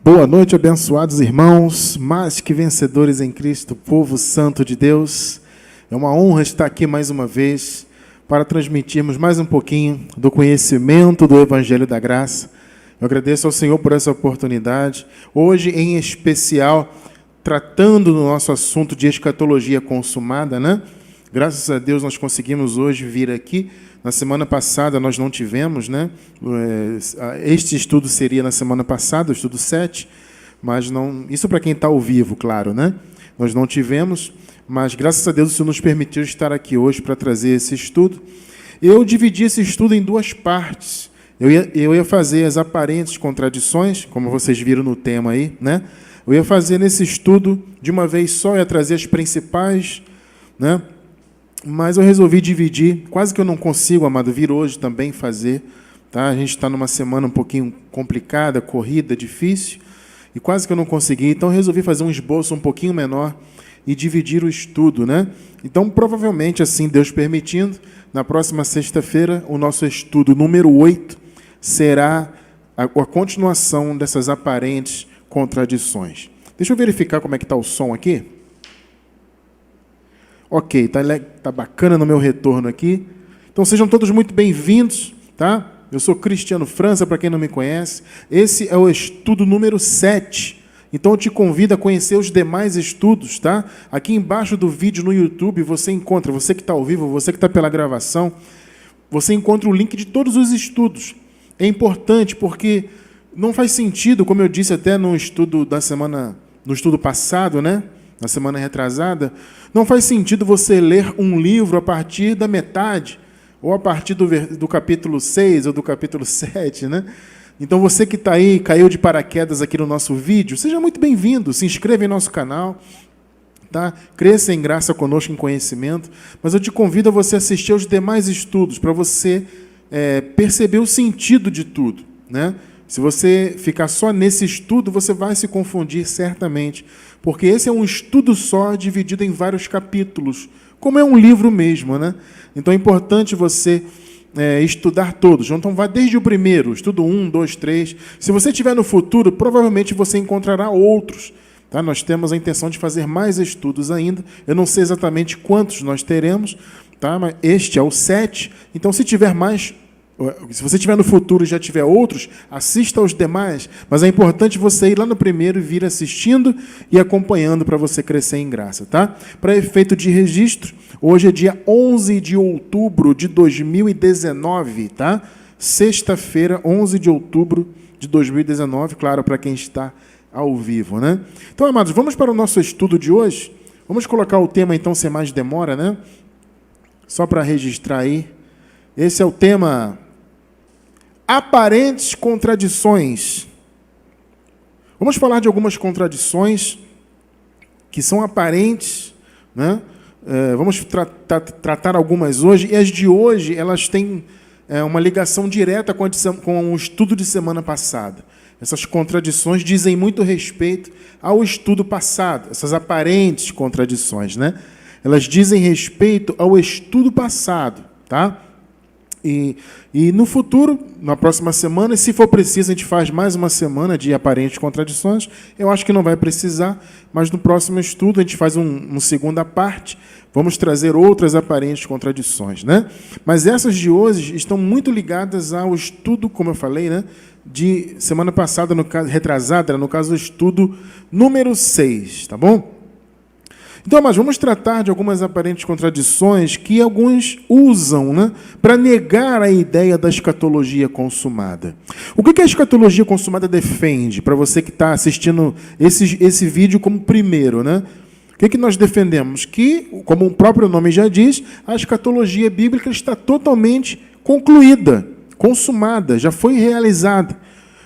Boa noite, abençoados irmãos, mais que vencedores em Cristo, povo santo de Deus. É uma honra estar aqui mais uma vez para transmitirmos mais um pouquinho do conhecimento do Evangelho da Graça. Eu agradeço ao Senhor por essa oportunidade. Hoje, em especial, tratando do nosso assunto de escatologia consumada, né? Graças a Deus nós conseguimos hoje vir aqui. Na semana passada nós não tivemos, né? Este estudo seria na semana passada, o estudo 7, mas não. Isso para quem está ao vivo, claro, né? Nós não tivemos, mas graças a Deus o Senhor nos permitiu estar aqui hoje para trazer esse estudo. Eu dividi esse estudo em duas partes. Eu ia fazer as aparentes contradições, como vocês viram no tema aí, né? Eu ia fazer nesse estudo de uma vez só, ia trazer as principais, né? Mas eu resolvi dividir, quase que eu não consigo, amado, vir hoje também fazer, tá? A gente está numa semana um pouquinho complicada, corrida, difícil, e quase que eu não consegui, então eu resolvi fazer um esboço um pouquinho menor e dividir o estudo, né? Então, provavelmente, assim, Deus permitindo, na próxima sexta-feira, o nosso estudo número 8 será a continuação dessas aparentes contradições. Deixa eu verificar como é que está o som aqui. Ok, tá bacana no meu retorno aqui. Então sejam todos muito bem-vindos, tá? Eu sou Cristiano França, para quem não me conhece. Esse é o estudo número 7. Então eu te convido a conhecer os demais estudos, tá? Aqui embaixo do vídeo no YouTube você encontra, você que está ao vivo, você que está pela gravação, você encontra o link de todos os estudos. É importante porque não faz sentido, como eu disse até no estudo da semana, no estudo passado, né? Na semana retrasada, não faz sentido você ler um livro a partir da metade, ou a partir do capítulo 6 ou do capítulo 7, né? Então você que está aí, caiu de paraquedas aqui no nosso vídeo, seja muito bem-vindo, se inscreva em nosso canal, tá? Cresça em graça conosco, em conhecimento, mas eu te convido a você assistir aos demais estudos, para você perceber o sentido de tudo, né? Se você ficar só nesse estudo, você vai se confundir certamente, porque esse é um estudo só, dividido em vários capítulos, como é um livro mesmo, né? Então é importante você estudar todos. Então vai desde o primeiro, estudo 1, 2, 3. Se você estiver no futuro, provavelmente você encontrará outros. Tá? Nós temos a intenção de fazer mais estudos ainda. Eu não sei exatamente quantos nós teremos, tá? Mas este é o 7. Então, se tiver mais... Se você estiver no futuro e já tiver outros, assista aos demais, mas é importante você ir lá no primeiro e vir assistindo e acompanhando para você crescer em graça, tá? Para efeito de registro, hoje é dia 11 de outubro de 2019, tá? Sexta-feira, 11 de outubro de 2019, claro, para quem está ao vivo, né? Então, amados, vamos para o nosso estudo de hoje. Vamos colocar o tema, então, sem mais demora, né? Só para registrar aí. Esse é o tema... Aparentes contradições. Vamos falar de algumas contradições que são aparentes, né? Vamos tratar algumas hoje, e as de hoje elas têm uma ligação direta com o estudo de semana passada. Essas contradições dizem muito respeito ao estudo passado, essas aparentes contradições, né? Elas dizem respeito ao estudo passado, tá? E no futuro, na próxima semana, se for preciso, a gente faz mais uma semana de aparentes contradições. Eu acho que não vai precisar, mas no próximo estudo a gente faz uma segunda parte. Vamos trazer outras aparentes contradições, né? Mas essas de hoje estão muito ligadas ao estudo, como eu falei, né? De semana passada, retrasada, no caso do estudo número 6, tá bom? Então, mas vamos tratar de algumas aparentes contradições que alguns usam, né, para negar a ideia da escatologia consumada. O que a escatologia consumada defende? Para você que está assistindo esse vídeo como primeiro, né? O que nós defendemos? Que, como o próprio nome já diz, a escatologia bíblica está totalmente concluída, consumada, já foi realizada.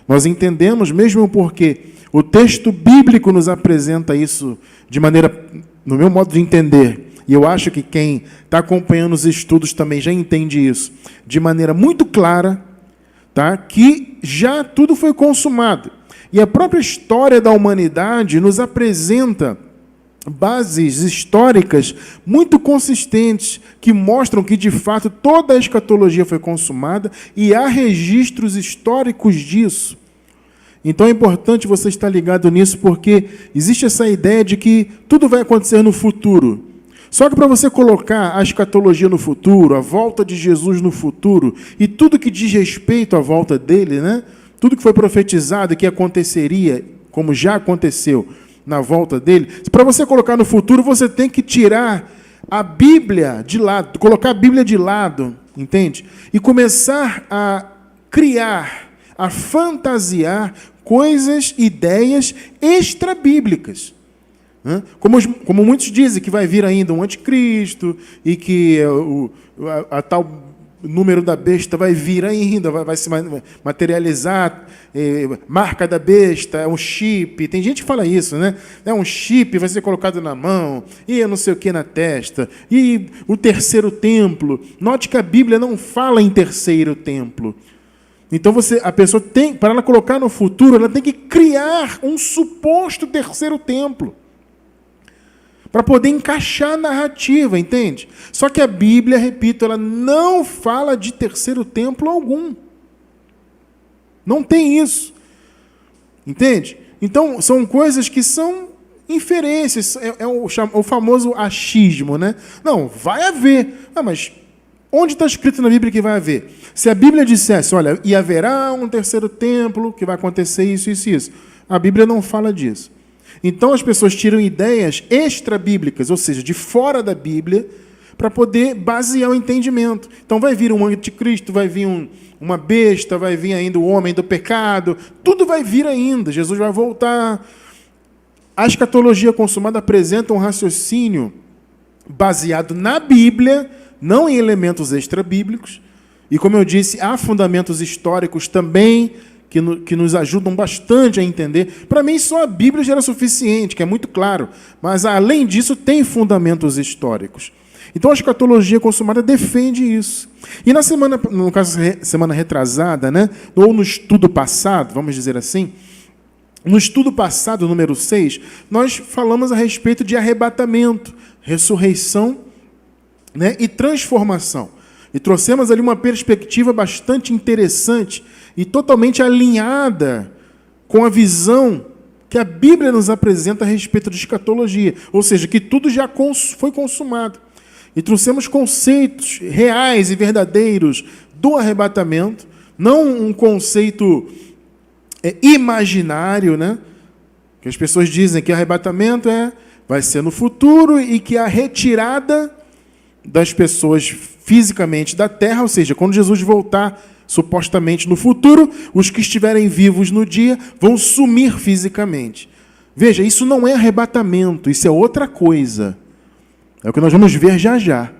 Nós entendemos, mesmo porque o texto bíblico nos apresenta isso de maneira... No meu modo de entender, e eu acho que quem está acompanhando os estudos também já entende isso, de maneira muito clara, tá? Que já tudo foi consumado. E a própria história da humanidade nos apresenta bases históricas muito consistentes que mostram que, de fato, toda a escatologia foi consumada e há registros históricos disso. Então é importante você estar ligado nisso, porque existe essa ideia de que tudo vai acontecer no futuro. Só que para você colocar a escatologia no futuro, a volta de Jesus no futuro, e tudo que diz respeito à volta dele, né? Tudo que foi profetizado que aconteceria, como já aconteceu na volta dele, para você colocar no futuro, você tem que tirar a Bíblia de lado, colocar a Bíblia de lado, entende? E começar a criar, a fantasiar coisas, ideias extra-bíblicas. Como muitos dizem, que vai vir ainda um anticristo e que a tal número da besta vai vir ainda, vai se materializar, marca da besta, é um chip. Tem gente que fala isso, né? É um chip, vai ser colocado na mão, e eu não sei o que na testa, e o terceiro templo. Note que a Bíblia não fala em terceiro templo. Então a pessoa tem, para ela colocar no futuro, ela tem que criar um suposto terceiro templo, para poder encaixar a narrativa, entende? Só que a Bíblia, repito, ela não fala de terceiro templo algum. Não tem isso. Entende? Então, são coisas que são inferências. É o famoso achismo, né? Não, vai haver. Mas onde está escrito na Bíblia que vai haver? Se a Bíblia dissesse, olha, e haverá um terceiro templo, que vai acontecer isso, isso e isso. A Bíblia não fala disso. Então as pessoas tiram ideias extra-bíblicas, ou seja, de fora da Bíblia, para poder basear o entendimento. Então vai vir um anticristo, vai vir uma besta, vai vir ainda o homem do pecado, tudo vai vir ainda, Jesus vai voltar. A escatologia consumada apresenta um raciocínio baseado na Bíblia, não em elementos extra-bíblicos, e como eu disse, há fundamentos históricos também, que nos ajudam bastante a entender. Para mim, só a Bíblia já era suficiente, que é muito claro. Mas, além disso, tem fundamentos históricos. Então, a escatologia consumada defende isso. E na semana, no caso, semana retrasada, né, ou no estudo passado, vamos dizer assim, no estudo passado, número 6, nós falamos a respeito de arrebatamento, ressurreição, né, e transformação. E trouxemos ali uma perspectiva bastante interessante e totalmente alinhada com a visão que a Bíblia nos apresenta a respeito de escatologia. Ou seja, que tudo já foi consumado. E trouxemos conceitos reais e verdadeiros do arrebatamento, não um conceito imaginário, né? Que as pessoas dizem que arrebatamento vai ser no futuro e que a retirada das pessoas fisicamente da terra, ou seja, quando Jesus voltar supostamente no futuro, os que estiverem vivos no dia vão sumir fisicamente. Veja, isso não é arrebatamento, isso é outra coisa. É o que nós vamos ver já já.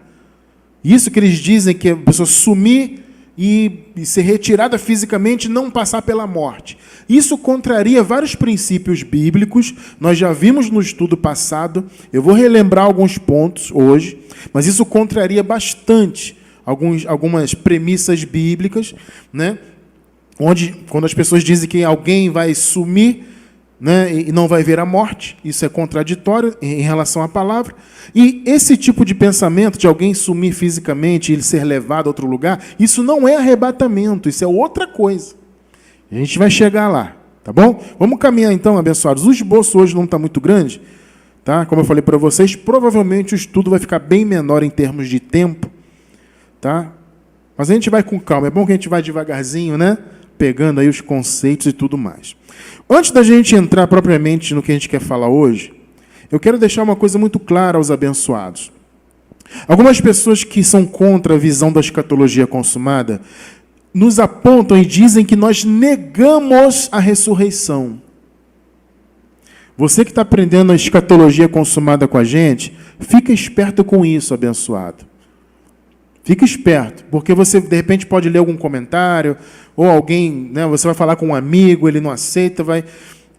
Isso que eles dizem que a pessoa sumir e ser retirada fisicamente, não passar pela morte. Isso contraria vários princípios bíblicos, nós já vimos no estudo passado, eu vou relembrar alguns pontos hoje, mas isso contraria bastante algumas premissas bíblicas, né? Quando as pessoas dizem que alguém vai sumir, né, e não vai ver a morte, isso é contraditório em relação à palavra. E esse tipo de pensamento de alguém sumir fisicamente e ser levado a outro lugar, isso não é arrebatamento, isso é outra coisa. A gente vai chegar lá, tá bom? Vamos caminhar então, abençoados. O esboço hoje não está muito grande, tá? Como eu falei para vocês, provavelmente o estudo vai ficar bem menor em termos de tempo, tá? Mas a gente vai com calma, é bom que a gente vai devagarzinho, né? Pegando aí os conceitos e tudo mais. Antes da gente entrar propriamente no que a gente quer falar hoje, eu quero deixar uma coisa muito clara aos abençoados. Algumas pessoas que são contra a visão da escatologia consumada nos apontam e dizem que nós negamos a ressurreição. Você que está aprendendo a escatologia consumada com a gente, fica esperto com isso, abençoado. Fica esperto, porque você, de repente, pode ler algum comentário, ou alguém, né, você vai falar com um amigo, ele não aceita, vai,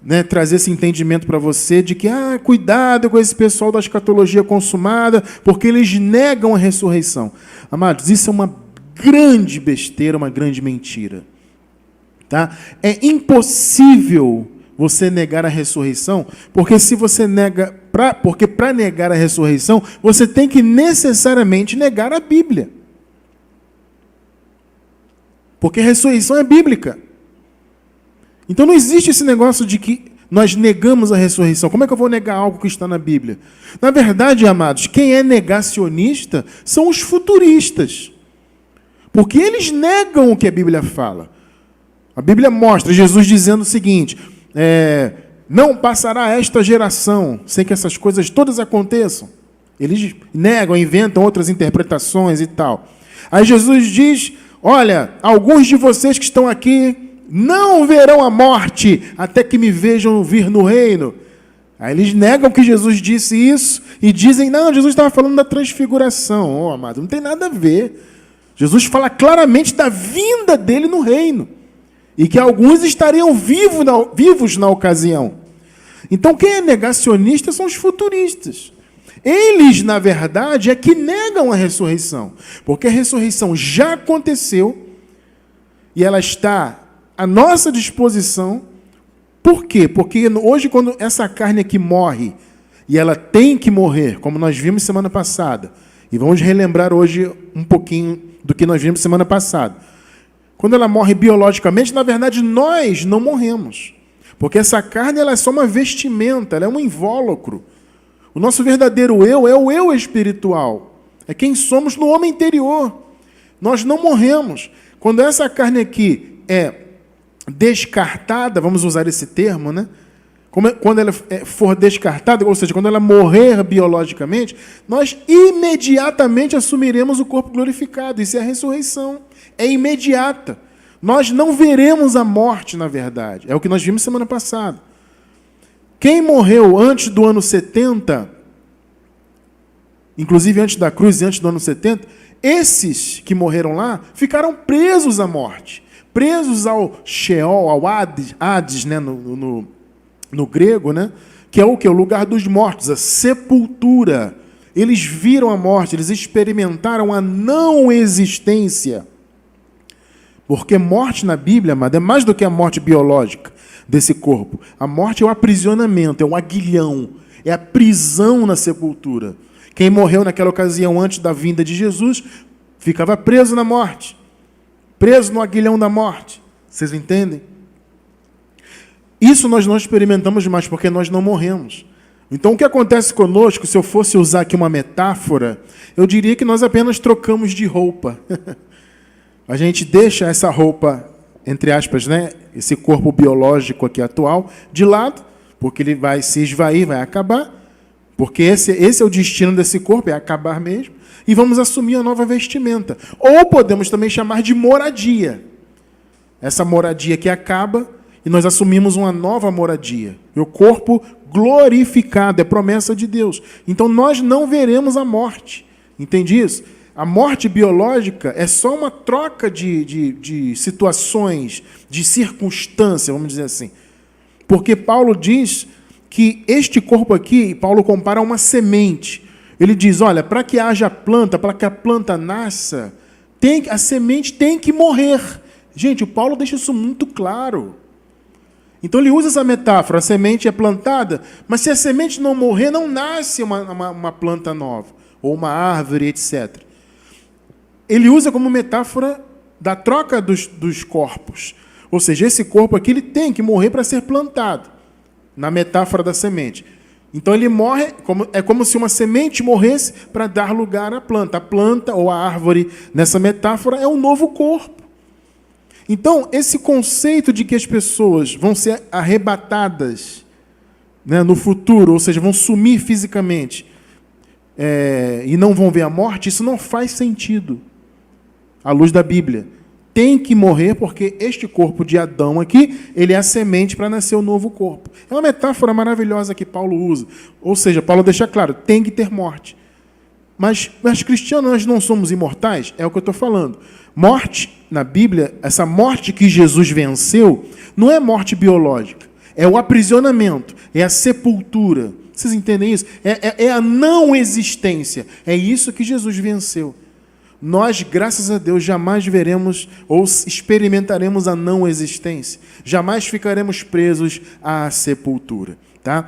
né, trazer esse entendimento para você de que, cuidado com esse pessoal da escatologia consumada, porque eles negam a ressurreição. Amados, isso é uma grande besteira, uma grande mentira. Tá? É impossível você negar a ressurreição, porque se você nega, porque para negar a ressurreição, você tem que necessariamente negar a Bíblia. Porque a ressurreição é bíblica. Então não existe esse negócio de que nós negamos a ressurreição. Como é que eu vou negar algo que está na Bíblia? Na verdade, amados, quem é negacionista são os futuristas. Porque eles negam o que a Bíblia fala. A Bíblia mostra Jesus dizendo o seguinte: não passará esta geração sem que essas coisas todas aconteçam. Eles negam, inventam outras interpretações e tal. Aí Jesus diz: olha, alguns de vocês que estão aqui não verão a morte até que me vejam vir no reino. Aí eles negam que Jesus disse isso e dizem: não, Jesus estava falando da transfiguração. Amado, não tem nada a ver. Jesus fala claramente da vinda dele no reino. E que alguns estariam vivos na ocasião. Então, quem é negacionista são os futuristas. Eles, na verdade, é que negam a ressurreição. Porque a ressurreição já aconteceu e ela está à nossa disposição. Por quê? Porque hoje, quando essa carne aqui morre, e ela tem que morrer, como nós vimos semana passada, e vamos relembrar hoje um pouquinho do que nós vimos semana passada. Quando ela morre biologicamente, na verdade, nós não morremos. Porque essa carne ela é só uma vestimenta, ela é um invólucro. O nosso verdadeiro eu é o eu espiritual. É quem somos no homem interior. Nós não morremos. Quando essa carne aqui é descartada, vamos usar esse termo, né? Quando ela for descartada, ou seja, quando ela morrer biologicamente, nós imediatamente assumiremos o corpo glorificado. Isso é a ressurreição. É imediata. Nós não veremos a morte, na verdade. É o que nós vimos semana passada. Quem morreu antes do ano 70, inclusive antes da cruz e antes do ano 70, esses que morreram lá ficaram presos à morte. Presos ao Sheol, ao Hades, né, no grego, né, que é o que? O lugar dos mortos, a sepultura. Eles viram a morte, eles experimentaram a não existência. Porque morte na Bíblia, amado, é mais do que a morte biológica desse corpo. A morte é o aprisionamento, é o aguilhão, é a prisão na sepultura. Quem morreu naquela ocasião antes da vinda de Jesus ficava preso na morte, preso no aguilhão da morte. Vocês entendem? Isso nós não experimentamos mais porque nós não morremos. Então, o que acontece conosco, se eu fosse usar aqui uma metáfora, eu diria que nós apenas trocamos de roupa. A gente deixa essa roupa, entre aspas, né, esse corpo biológico aqui atual, de lado, porque ele vai se esvair, vai acabar, porque esse é o destino desse corpo, é acabar mesmo, e vamos assumir a nova vestimenta. Ou podemos também chamar de moradia. Essa moradia que acaba, e nós assumimos uma nova moradia. E o corpo glorificado, é promessa de Deus. Então nós não veremos a morte. Entende isso? A morte biológica é só uma troca de situações, de circunstância, vamos dizer assim. Porque Paulo diz que este corpo aqui, Paulo compara a uma semente. Ele diz, olha, para que haja planta, para que a planta nasça, a semente tem que morrer. Gente, o Paulo deixa isso muito claro. Então ele usa essa metáfora, a semente é plantada, mas se a semente não morrer, não nasce uma planta nova, ou uma árvore, etc. Ele usa como metáfora da troca dos corpos. Ou seja, esse corpo aqui ele tem que morrer para ser plantado, na metáfora da semente. Então ele morre, é como se uma semente morresse para dar lugar à planta. A planta ou a árvore, nessa metáfora, é um novo corpo. Então, esse conceito de que as pessoas vão ser arrebatadas, né, no futuro, ou seja, vão sumir fisicamente, e não vão ver a morte, isso não faz sentido à luz da Bíblia. Tem que morrer porque este corpo de Adão aqui, ele é a semente para nascer o novo corpo. É uma metáfora maravilhosa que Paulo usa. Ou seja, Paulo deixa claro, tem que ter morte. Mas cristianos, nós não somos imortais? É o que eu estou falando. Morte, na Bíblia, essa morte que Jesus venceu, não é morte biológica. É o aprisionamento, é a sepultura. Vocês entendem isso? É a não existência. É isso que Jesus venceu. Nós, graças a Deus, jamais veremos ou experimentaremos a não existência. Jamais ficaremos presos à sepultura. Tá?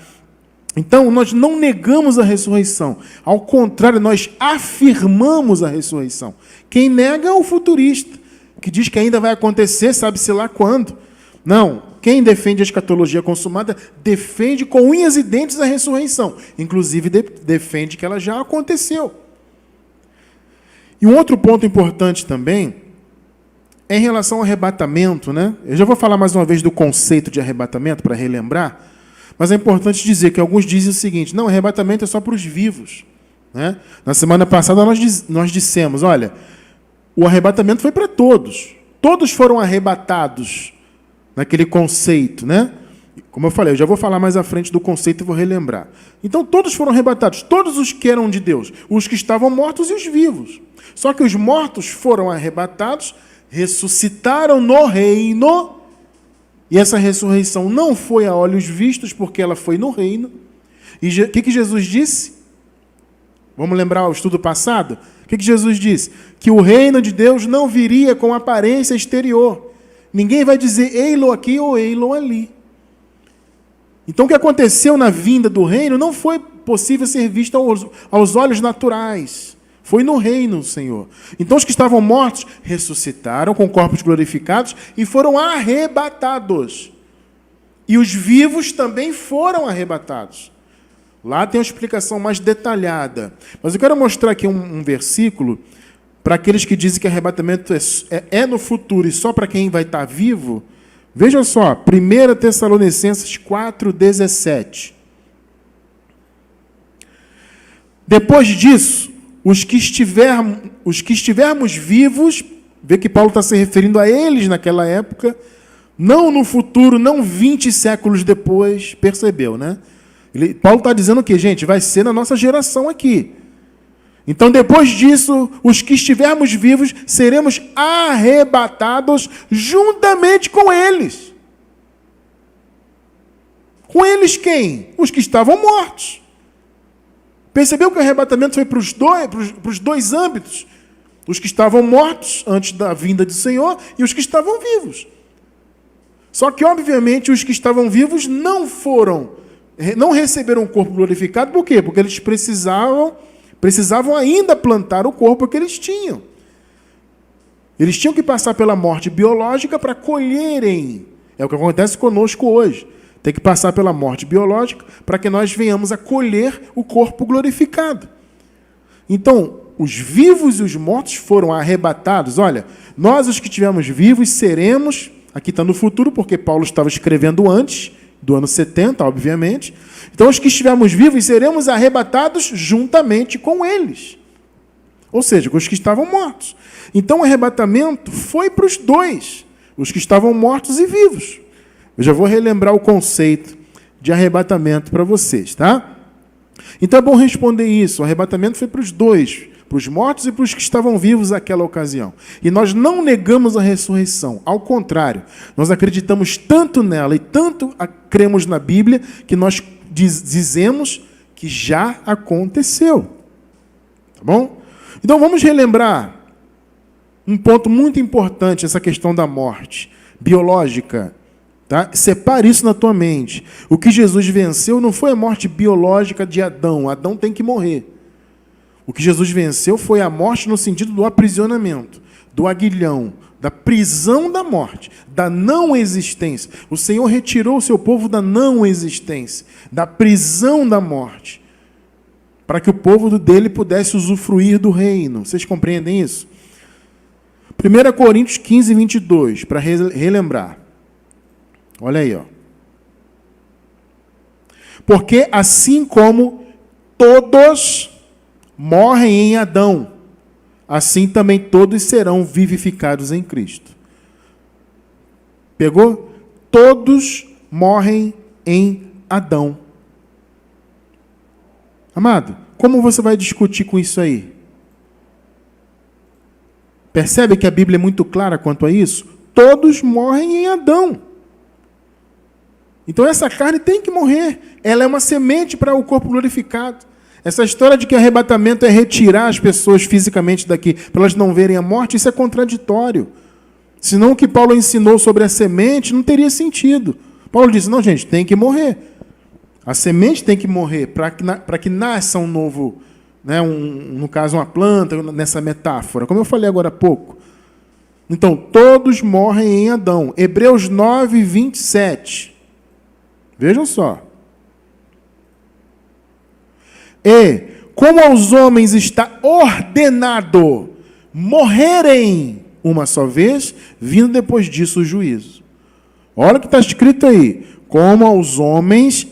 Então, nós não negamos a ressurreição. Ao contrário, nós afirmamos a ressurreição. Quem nega é o futurista, que diz que ainda vai acontecer, sabe-se lá quando. Não, quem defende a escatologia consumada defende com unhas e dentes a ressurreição. Inclusive, defende que ela já aconteceu. E um outro ponto importante também é em relação ao arrebatamento, né? Eu já vou falar mais uma vez do conceito de arrebatamento, para relembrar, mas é importante dizer que alguns dizem o seguinte: não, arrebatamento é só para os vivos, né? Na semana passada nós dissemos, olha, o arrebatamento foi para todos. Todos foram arrebatados naquele conceito, né? Como eu falei, eu já vou falar mais à frente do conceito e vou relembrar. Então, todos foram arrebatados, todos os que eram de Deus, os que estavam mortos e os vivos. Só que os mortos foram arrebatados, ressuscitaram no reino, e essa ressurreição não foi a olhos vistos, porque ela foi no reino. E o que Jesus disse? Vamos lembrar o estudo passado? O que Jesus disse? Que o reino de Deus não viria com aparência exterior. Ninguém vai dizer ei-lo aqui ou ei-lo ali. Então, o que aconteceu na vinda do reino não foi possível ser visto aos olhos naturais. Foi no reino, Senhor. Então, os que estavam mortos ressuscitaram com corpos glorificados e foram arrebatados. E os vivos também foram arrebatados. Lá tem uma explicação mais detalhada. Mas eu quero mostrar aqui um versículo para aqueles que dizem que arrebatamento é no futuro e só para quem vai estar vivo. Veja só, 1 Tessalonicenses 4,17. Depois disso, os que estivermos vivos, vê que Paulo está se referindo a eles naquela época, não no futuro, não 20 séculos depois, percebeu, né? Paulo está dizendo o quê, gente? Vai ser na nossa geração aqui. Então, depois disso, os que estivermos vivos, seremos arrebatados juntamente com eles. Com eles quem? Os que estavam mortos. Percebeu que o arrebatamento foi para os dois âmbitos? Os que estavam mortos antes da vinda do Senhor e os que estavam vivos. Só que, obviamente, os que estavam vivos não receberam um corpo glorificado. Por quê? Porque eles precisavam ainda plantar o corpo que eles tinham. Eles tinham que passar pela morte biológica para colherem. É o que acontece conosco hoje. Tem que passar pela morte biológica para que nós venhamos a colher o corpo glorificado. Então, os vivos e os mortos foram arrebatados. Olha, nós os que estivermos vivos seremos, aqui está no futuro, porque Paulo estava escrevendo antes do ano 70, obviamente. Então, os que estivermos vivos seremos arrebatados juntamente com eles. Ou seja, com os que estavam mortos. Então, o arrebatamento foi para os dois, os que estavam mortos e vivos. Eu já vou relembrar o conceito de arrebatamento para vocês, tá? Então, é bom responder isso. O arrebatamento foi para os dois, para os mortos e para os que estavam vivos naquela ocasião. E nós não negamos a ressurreição. Ao contrário, nós acreditamos tanto nela e tanto cremos na Bíblia que nós dizemos que já aconteceu. Tá bom? Então vamos relembrar um ponto muito importante, essa questão da morte biológica. Tá? Separe isso na tua mente. O que Jesus venceu não foi a morte biológica de Adão. Adão tem que morrer. O que Jesus venceu foi a morte no sentido do aprisionamento, do aguilhão, da prisão da morte, da não existência. O Senhor retirou o seu povo da não existência, da prisão da morte, para que o povo dele pudesse usufruir do reino. Vocês compreendem isso? 1 Coríntios 15, 22, para relembrar. Olha aí, ó. Porque assim como todos morrem em Adão, assim também todos serão vivificados em Cristo. Pegou? Todos morrem em Adão. Amado, como você vai discutir com isso aí? Percebe que a Bíblia é muito clara quanto a isso? Todos morrem em Adão. Então essa carne tem que morrer. Ela é uma semente para o corpo glorificado. Essa história de que arrebatamento é retirar as pessoas fisicamente daqui, para elas não verem a morte, isso é contraditório. Senão o que Paulo ensinou sobre a semente não teria sentido. Paulo disse, não, gente, tem que morrer. A semente tem que morrer para que nasça um novo, né, no caso uma planta, nessa metáfora, como eu falei agora há pouco. Então, todos morrem em Adão. Hebreus 9, 27. Vejam só. E, como aos homens está ordenado morrerem uma só vez, vindo depois disso o juízo. Olha o que está escrito aí. Como aos homens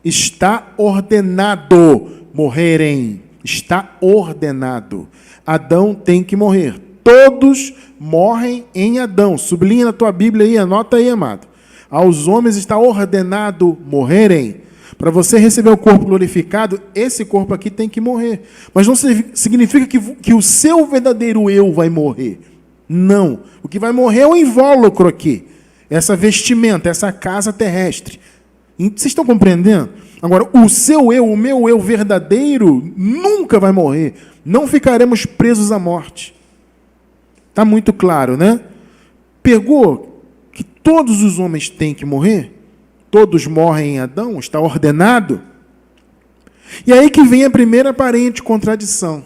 está ordenado morrerem. Está ordenado. Adão tem que morrer. Todos morrem em Adão. Sublinha na tua Bíblia aí, anota aí, amado. Aos homens está ordenado morrerem. Para você receber o corpo glorificado, esse corpo aqui tem que morrer. Mas não significa que o seu verdadeiro eu vai morrer. Não. O que vai morrer é o invólucro aqui. Essa vestimenta, essa casa terrestre. Vocês estão compreendendo? Agora, o seu eu, o meu eu verdadeiro, nunca vai morrer. Não ficaremos presos à morte. Está muito claro, né? Pegou que todos os homens têm que morrer? Todos morrem em Adão? Está ordenado? E aí que vem a primeira aparente contradição.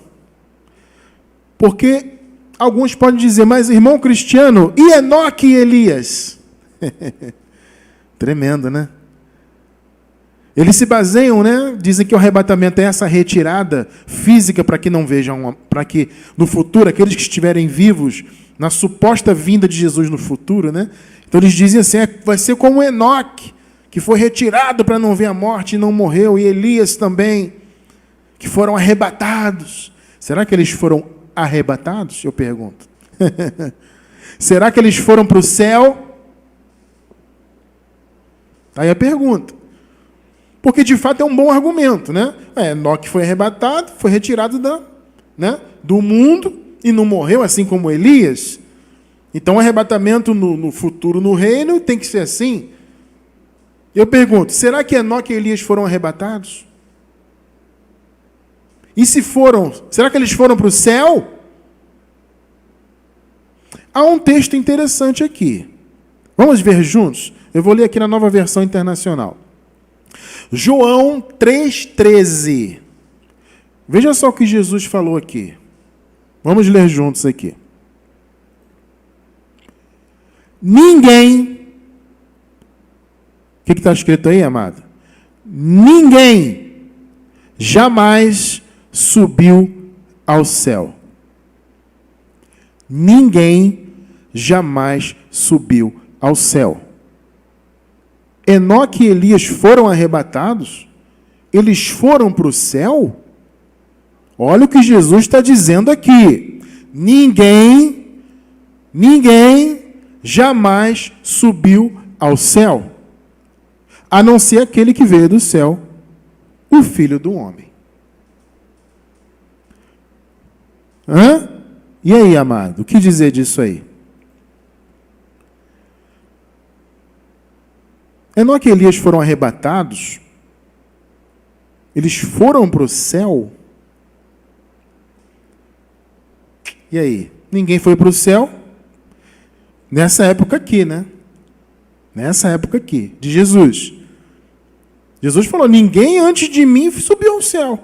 Porque alguns podem dizer, mas irmão Cristiano, e Enoque e Elias? Tremendo, né? Eles se baseiam, né? Dizem que o arrebatamento é essa retirada física para que não vejam, para que no futuro, aqueles que estiverem vivos, na suposta vinda de Jesus no futuro, né? Então eles dizem assim, vai ser como Enoque, que foi retirado para não ver a morte e não morreu, e Elias também, que foram arrebatados. Será que eles foram arrebatados? Eu pergunto. Será que eles foram para o céu? Está aí a pergunta. Porque, de fato, é um bom argumento, né? Enoque foi arrebatado, foi retirado do mundo e não morreu, assim como Elias. Então, o arrebatamento no futuro, no reino, tem que ser assim. Eu pergunto, será que Enoque e Elias foram arrebatados? E se foram, será que eles foram para o céu? Há um texto interessante aqui. Vamos ver juntos? Eu vou ler aqui na Nova Versão Internacional. João 3,13. Veja só o que Jesus falou aqui. Vamos ler juntos aqui. Ninguém... O que está escrito aí, amado? Ninguém jamais subiu ao céu. Ninguém jamais subiu ao céu. Enoque e Elias foram arrebatados? Eles foram para o céu? Olha o que Jesus está dizendo aqui. Ninguém jamais subiu ao céu, a não ser aquele que veio do céu, o Filho do Homem. E aí, amado, o que dizer disso aí? Enoque e Elias foram arrebatados? Eles foram para o céu? E aí? Ninguém foi para o céu? Nessa época aqui, né? Nessa época aqui, de Jesus. Jesus falou, ninguém antes de mim subiu ao céu.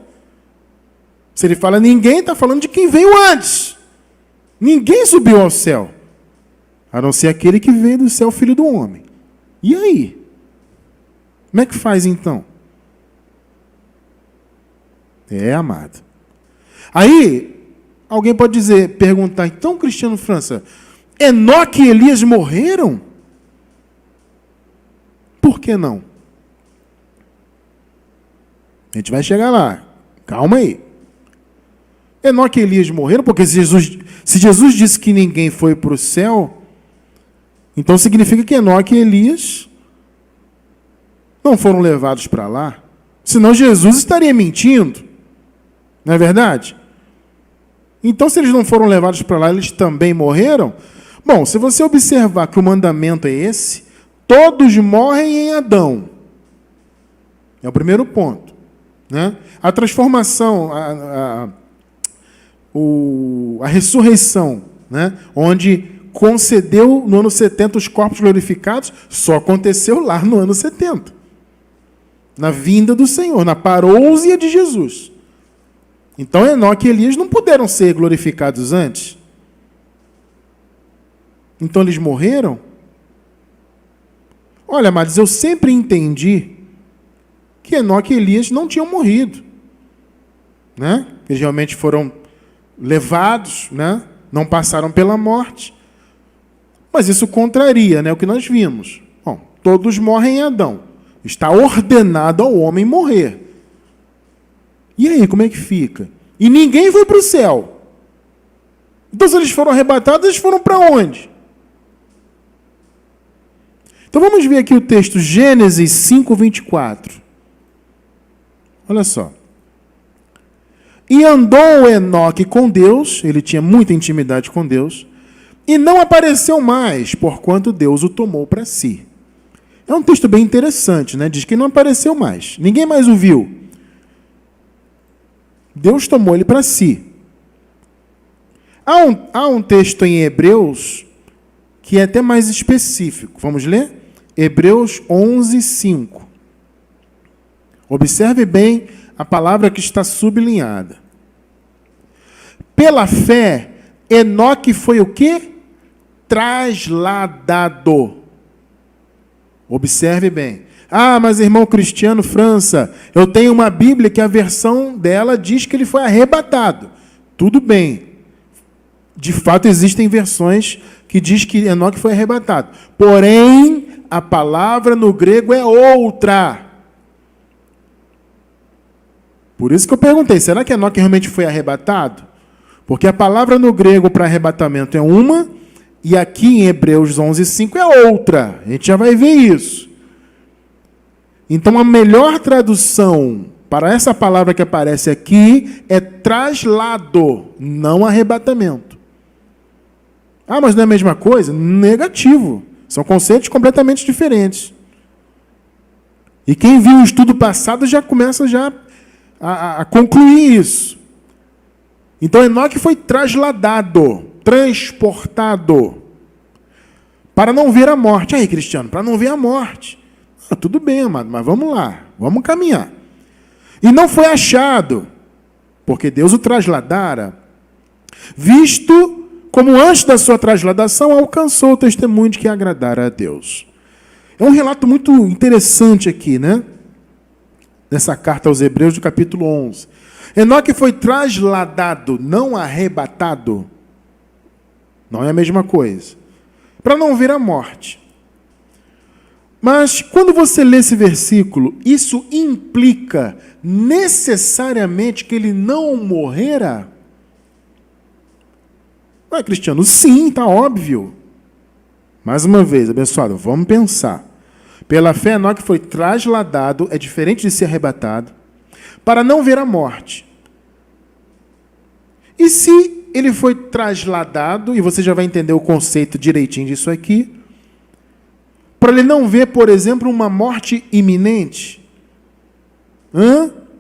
Se ele fala ninguém, está falando de quem veio antes. Ninguém subiu ao céu, a não ser aquele que veio do céu, Filho do Homem. E aí? Como é que faz então? Amado. Aí, alguém pode perguntar, então, Cristiano França, Enoque e Elias morreram? Por que não? A gente vai chegar lá. Calma aí. Enoque e Elias morreram porque se Jesus disse que ninguém foi para o céu, então significa que Enoque e Elias não foram levados para lá. Senão Jesus estaria mentindo. Não é verdade? Então, se eles não foram levados para lá, eles também morreram? Bom, se você observar que o mandamento é esse, todos morrem em Adão. É o primeiro ponto. Né? A transformação, a ressurreição, né? Onde concedeu no ano 70 os corpos glorificados, só aconteceu lá no ano 70. Na vinda do Senhor, na parousia de Jesus. Então, Enoque e Elias não puderam ser glorificados antes. Então eles morreram? Olha, amados, eu sempre entendi que Enoque e Elias não tinham morrido, né? Eles realmente foram levados, né? Não passaram pela morte. Mas isso contraria, né, o que nós vimos. Bom, todos morrem em Adão. Está ordenado ao homem morrer. E aí, como é que fica? E ninguém foi para o céu. Então, se eles foram arrebatados, eles foram para onde? Então, vamos ver aqui o texto, Gênesis 5:24. Olha só. E andou Enoque com Deus, ele tinha muita intimidade com Deus, e não apareceu mais, porquanto Deus o tomou para si. É um texto bem interessante, né? Diz que não apareceu mais. Ninguém mais o viu. Deus tomou ele para si. Há um texto em Hebreus que é até mais específico. Vamos ler? Hebreus 11:5. Observe bem a palavra que está sublinhada. Pela fé, Enoque foi o quê? Trasladado. Observe bem. Ah, mas irmão Cristiano França, eu tenho uma Bíblia que a versão dela diz que ele foi arrebatado. Tudo bem. De fato, existem versões que diz que Enoque foi arrebatado. Porém, a palavra no grego é outra. Por isso que eu perguntei, será que Enoque realmente foi arrebatado? Porque a palavra no grego para arrebatamento é uma, e aqui em Hebreus 11:5 é outra. A gente já vai ver isso. Então, a melhor tradução para essa palavra que aparece aqui é traslado, não arrebatamento. Ah, mas não é a mesma coisa? Negativo. São conceitos completamente diferentes. E quem viu o estudo passado já começa a concluir isso. Então, Enoque foi trasladado, transportado, para não ver a morte. Aí, Cristiano, para não ver a morte. Ah, tudo bem, amado, mas vamos lá, vamos caminhar. E não foi achado, porque Deus o trasladara, visto como antes da sua trasladação alcançou o testemunho de que agradara a Deus. É um relato muito interessante aqui, né? Nessa carta aos Hebreus, do capítulo 11. Enoque foi trasladado, não arrebatado. Não é a mesma coisa. Para não ver a morte. Mas, quando você lê esse versículo, isso implica necessariamente que ele não morrera? Não é, Cristiano? Sim, está óbvio. Mais uma vez, abençoado, vamos pensar. Pela fé, Enoque foi trasladado, é diferente de ser arrebatado, para não ver a morte. E se ele foi trasladado, e você já vai entender o conceito direitinho disso aqui, para ele não ver, por exemplo, uma morte iminente?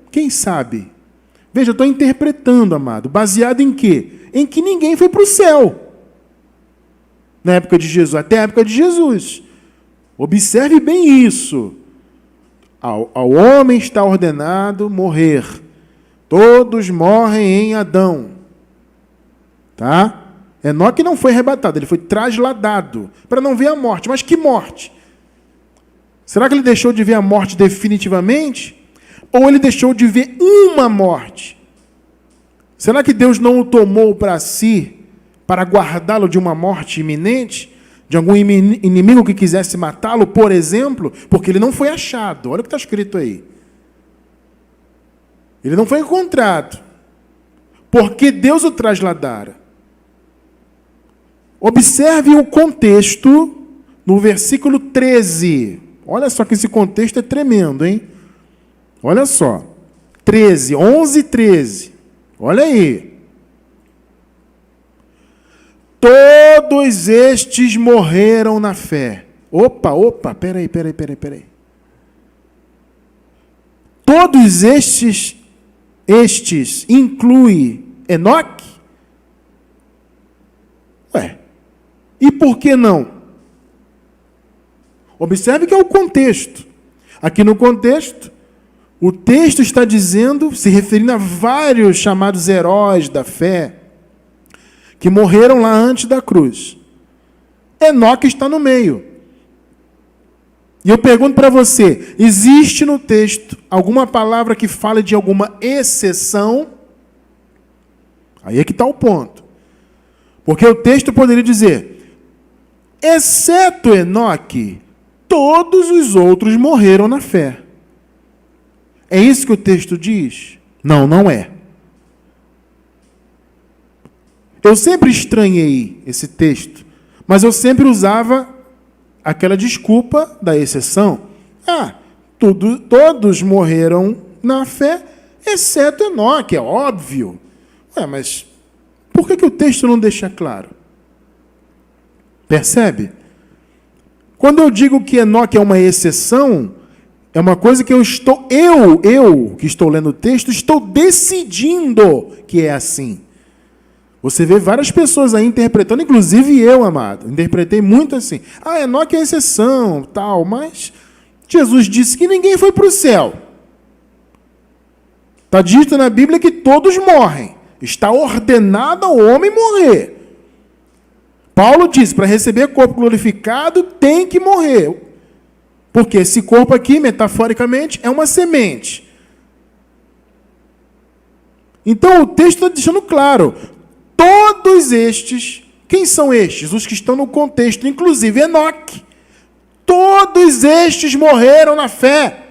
Quem sabe? Veja, eu estou interpretando, amado, baseado em quê? Em que ninguém foi para o céu. Na época de Jesus, até a época de Jesus. Observe bem isso. Ao homem está ordenado morrer. Todos morrem em Adão. Tá? Enoque não foi arrebatado, ele foi trasladado para não ver a morte. Mas que morte? Será que ele deixou de ver a morte definitivamente? Ou ele deixou de ver uma morte? Será que Deus não o tomou para si para guardá-lo de uma morte iminente? De algum inimigo que quisesse matá-lo, por exemplo? Porque ele não foi achado. Olha o que está escrito aí. Ele não foi encontrado. Porque Deus o trasladara. Observe o contexto no versículo 13. Olha só que esse contexto é tremendo, hein? Olha só. 13, 11 e 13. Olha aí. Todos estes morreram na fé. Opa, peraí. Todos estes inclui Enoque? E por que não? Observe que é o contexto. Aqui no contexto, o texto está dizendo, se referindo a vários chamados heróis da fé, que morreram lá antes da cruz. Enoque está no meio. E eu pergunto para você, existe no texto alguma palavra que fale de alguma exceção? Aí é que está o ponto. Porque o texto poderia dizer, exceto Enoque, todos os outros morreram na fé. É isso que o texto diz? Não, não é. Eu sempre estranhei esse texto, mas eu sempre usava aquela desculpa da exceção. Todos morreram na fé, exceto Enoque, é óbvio. Mas por que o texto não deixa claro? Percebe? Quando eu digo que Enoque é uma exceção, é uma coisa que eu que estou lendo o texto, estou decidindo que é assim. Você vê várias pessoas aí interpretando, inclusive eu, amado, interpretei muito assim. Enoque é exceção, tal, mas Jesus disse que ninguém foi para o céu. Está dito na Bíblia que todos morrem. Está ordenado ao homem morrer. Paulo diz, para receber corpo glorificado, tem que morrer. Porque esse corpo aqui, metaforicamente, é uma semente. Então o texto está deixando claro, todos estes, quem são estes? Os que estão no contexto, inclusive Enoque. Todos estes morreram na fé,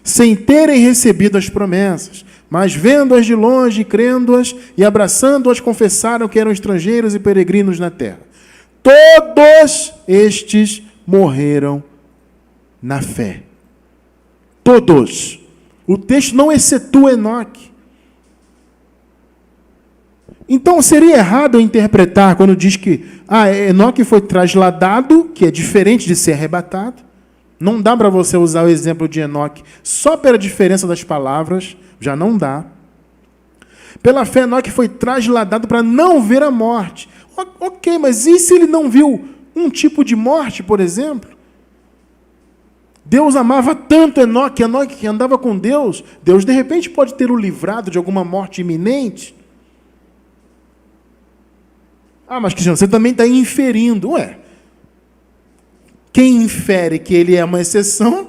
sem terem recebido as promessas, mas vendo-as de longe, crendo-as e abraçando-as, confessaram que eram estrangeiros e peregrinos na terra. Todos estes morreram na fé. Todos. O texto não excetua Enoque. Então, seria errado eu interpretar quando diz que Enoque foi trasladado, que é diferente de ser arrebatado. Não dá para você usar o exemplo de Enoque só pela diferença das palavras, já não dá. Pela fé, Enoque foi trasladado para não ver a morte. Ok, mas e se ele não viu um tipo de morte, por exemplo? Deus amava tanto Enoque que andava com Deus, Deus de repente pode ter o livrado de alguma morte iminente. Mas Cristiano, você também está inferindo. Quem infere que ele é uma exceção,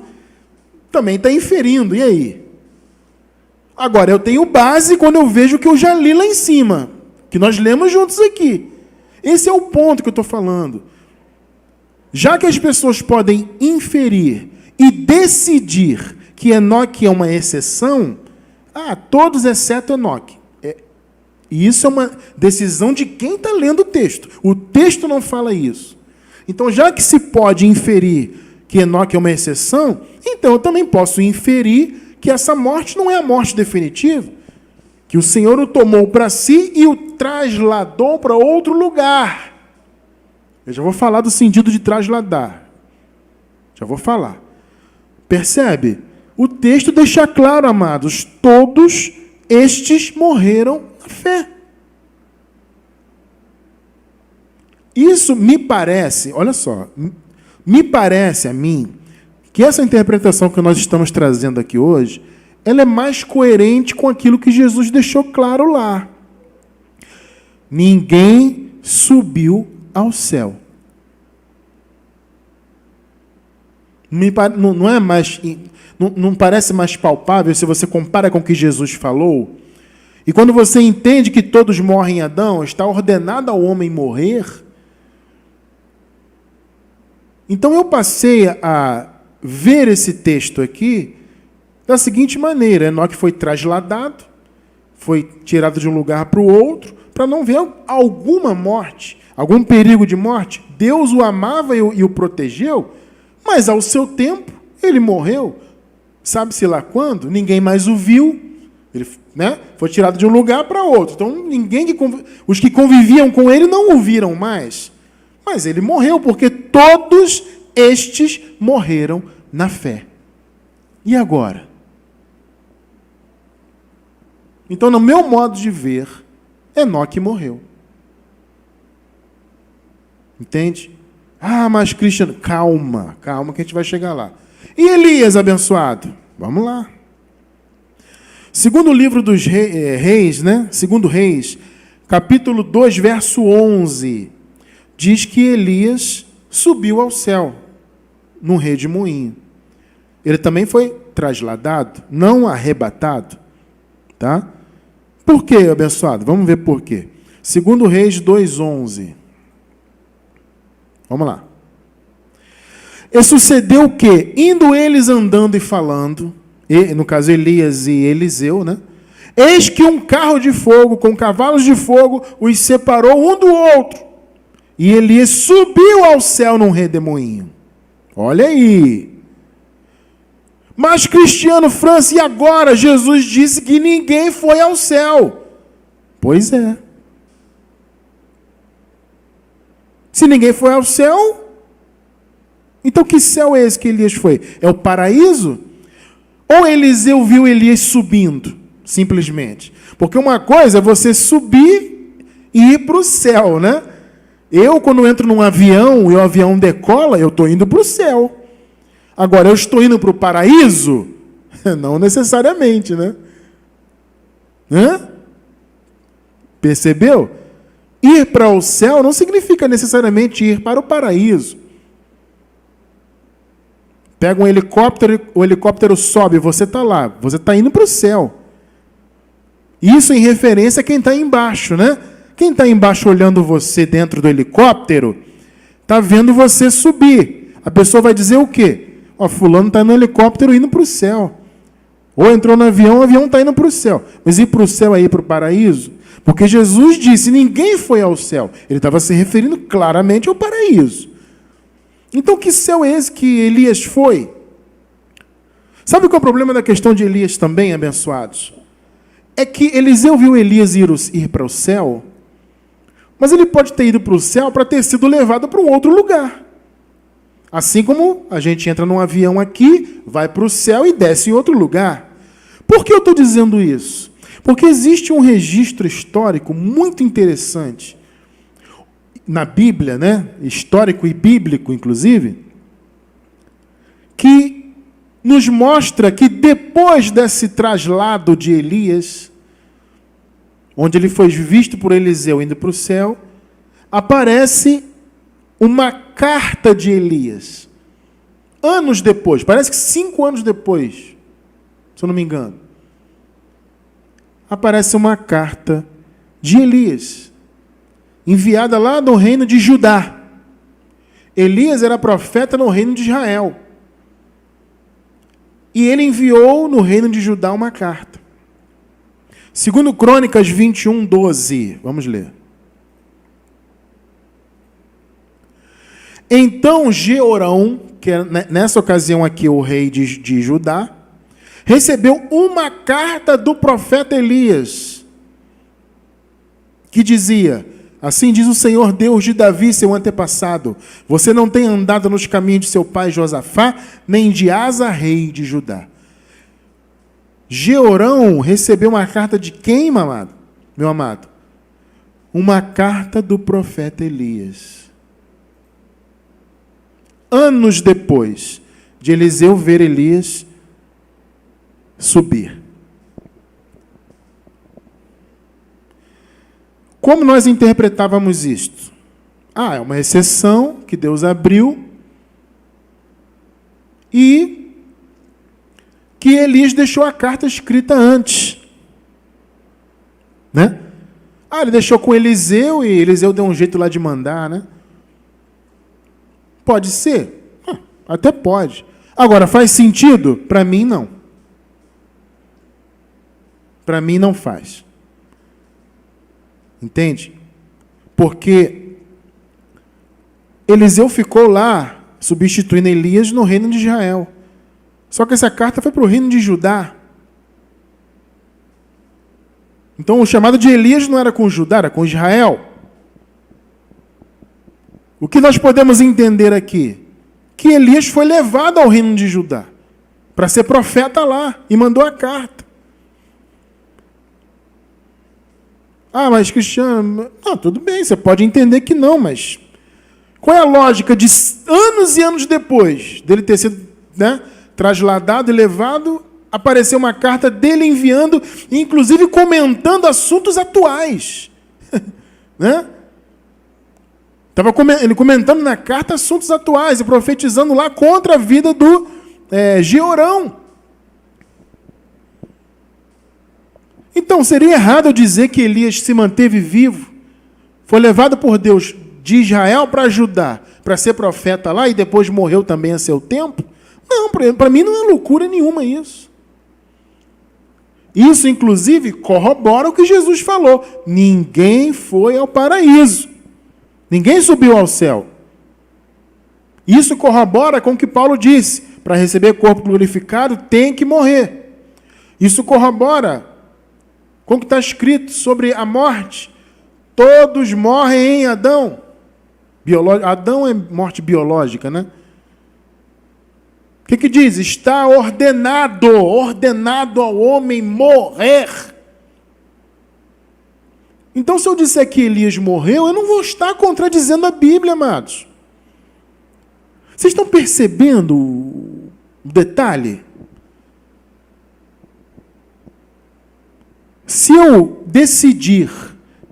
também está inferindo. E aí? Agora, eu tenho base quando eu vejo o que eu já li lá em cima, que nós lemos juntos aqui. Esse é o ponto que eu estou falando. Já que as pessoas podem inferir e decidir que Enoque é uma exceção, todos exceto Enoque. E isso é uma decisão de quem está lendo o texto. O texto não fala isso. Então, já que se pode inferir que Enoque é uma exceção, então eu também posso inferir que essa morte não é a morte definitiva, que o Senhor o tomou para si e o trasladou para outro lugar. Eu já vou falar do sentido de trasladar. Já vou falar. Percebe? O texto deixa claro, amados, todos estes morreram na fé. Isso me parece, olha só, me parece a mim que essa interpretação que nós estamos trazendo aqui hoje, ela é mais coerente com aquilo que Jesus deixou claro lá. Ninguém subiu ao céu. Não parece mais palpável se você compara com o que Jesus falou? E quando você entende que todos morrem em Adão, está ordenado ao homem morrer. Então eu passei a ver esse texto aqui da seguinte maneira: Enoque foi trasladado, foi tirado de um lugar para o outro, para não ver alguma morte, algum perigo de morte. Deus o amava e o protegeu, mas ao seu tempo ele morreu. Sabe-se lá quando? Ninguém mais o viu. Ele, foi tirado de um lugar para outro. Então, os que conviviam com ele não o viram mais. Mas ele morreu, porque todos estes morreram na fé. E agora? Então, no meu modo de ver, Enoque morreu. Entende? Mas Cristiano, calma que a gente vai chegar lá. E Elias, abençoado? Vamos lá. Segundo o livro dos Reis, Segundo Reis, capítulo 2, verso 11, diz que Elias subiu ao céu, num redemoinho. Ele também foi trasladado, não arrebatado. Tá? Por quê, abençoado? Vamos ver por quê. 2 Reis 2:11. Vamos lá. E sucedeu o quê? Indo eles andando e falando, no caso Elias e Eliseu, né? Eis que um carro de fogo com cavalos de fogo os separou um do outro. E Elias subiu ao céu num redemoinho. Olha aí. Mas, Cristiano França, e agora? Jesus disse que ninguém foi ao céu. Pois é. Se ninguém foi ao céu, então que céu é esse que Elias foi? É o paraíso? Ou Eliseu viu Elias subindo, simplesmente? Porque uma coisa é você subir e ir para o céu, né? Eu, quando entro num avião e o avião decola, eu estou indo para o céu. Agora, eu estou indo para o paraíso? Não necessariamente, né? Hã? Percebeu? Ir para o céu não significa necessariamente ir para o paraíso. Pega um helicóptero, o helicóptero sobe, você está lá, você está indo para o céu. Isso em referência a quem está embaixo, né? Quem está embaixo olhando você dentro do helicóptero, está vendo você subir. A pessoa vai dizer o quê? Ó, fulano está no helicóptero indo para o céu. Ou entrou no avião, o avião está indo para o céu. Mas ir para o céu é ir para o paraíso? Porque Jesus disse, ninguém foi ao céu. Ele estava se referindo claramente ao paraíso. Então, que céu é esse que Elias foi? Sabe qual é o problema da questão de Elias também, abençoados? É que Eliseu viu Elias ir para o céu, mas ele pode ter ido para o céu para ter sido levado para um outro lugar. Assim como a gente entra num avião aqui, vai para o céu e desce em outro lugar. Por que eu estou dizendo isso? Porque existe um registro histórico muito interessante na Bíblia, né? Histórico e bíblico, inclusive, que nos mostra que depois desse traslado de Elias, onde ele foi visto por Eliseu indo para o céu, aparece uma carta de Elias. Anos depois, parece que 5 anos depois, se eu não me engano, aparece uma carta de Elias, enviada lá no reino de Judá. Elias era profeta no reino de Israel. E ele enviou no reino de Judá uma carta. Segundo Crônicas 21:12, vamos ler. Então Jeorão, que é nessa ocasião aqui o rei de Judá, recebeu uma carta do profeta Elias, que dizia, assim diz o Senhor Deus de Davi, seu antepassado, você não tem andado nos caminhos de seu pai Josafá, nem de Asa, rei de Judá. Jeorão recebeu uma carta de quem, meu amado? Uma carta do profeta Elias. Anos depois de Eliseu ver Elias subir. Como nós interpretávamos isto? É uma exceção que Deus abriu e que Elias deixou a carta escrita antes. Né? Ele deixou com Eliseu e Eliseu deu um jeito lá de mandar, né? Pode ser? Até pode. Agora, faz sentido? Para mim, não. Para mim, não faz. Entende? Porque Eliseu ficou lá, substituindo Elias no reino de Israel. Só que essa carta foi para o reino de Judá. Então, o chamado de Elias não era com Judá, era com Israel. O que nós podemos entender aqui? Que Elias foi levado ao reino de Judá para ser profeta lá e mandou a carta. Mas Cristiano, tudo bem, você pode entender que não, mas qual é a lógica de anos e anos depois dele ter sido, trasladado e levado, apareceu uma carta dele enviando, inclusive comentando assuntos atuais, né? Estava ele comentando na carta assuntos atuais e profetizando lá contra a vida do Georão. Então, seria errado eu dizer que Elias se manteve vivo, foi levado por Deus de Israel para Judá, para ser profeta lá e depois morreu também a seu tempo? Não, para mim não é loucura nenhuma isso. Isso, inclusive, corrobora o que Jesus falou. Ninguém foi ao paraíso. Ninguém subiu ao céu. Isso corrobora com o que Paulo disse. Para receber corpo glorificado, tem que morrer. Isso corrobora com o que está escrito sobre a morte. Todos morrem em Adão. Adão é morte biológica, né? O que diz? Está ordenado ao homem morrer. Então, se eu disser que Elias morreu, eu não vou estar contradizendo a Bíblia, amados. Vocês estão percebendo o detalhe? Se eu decidir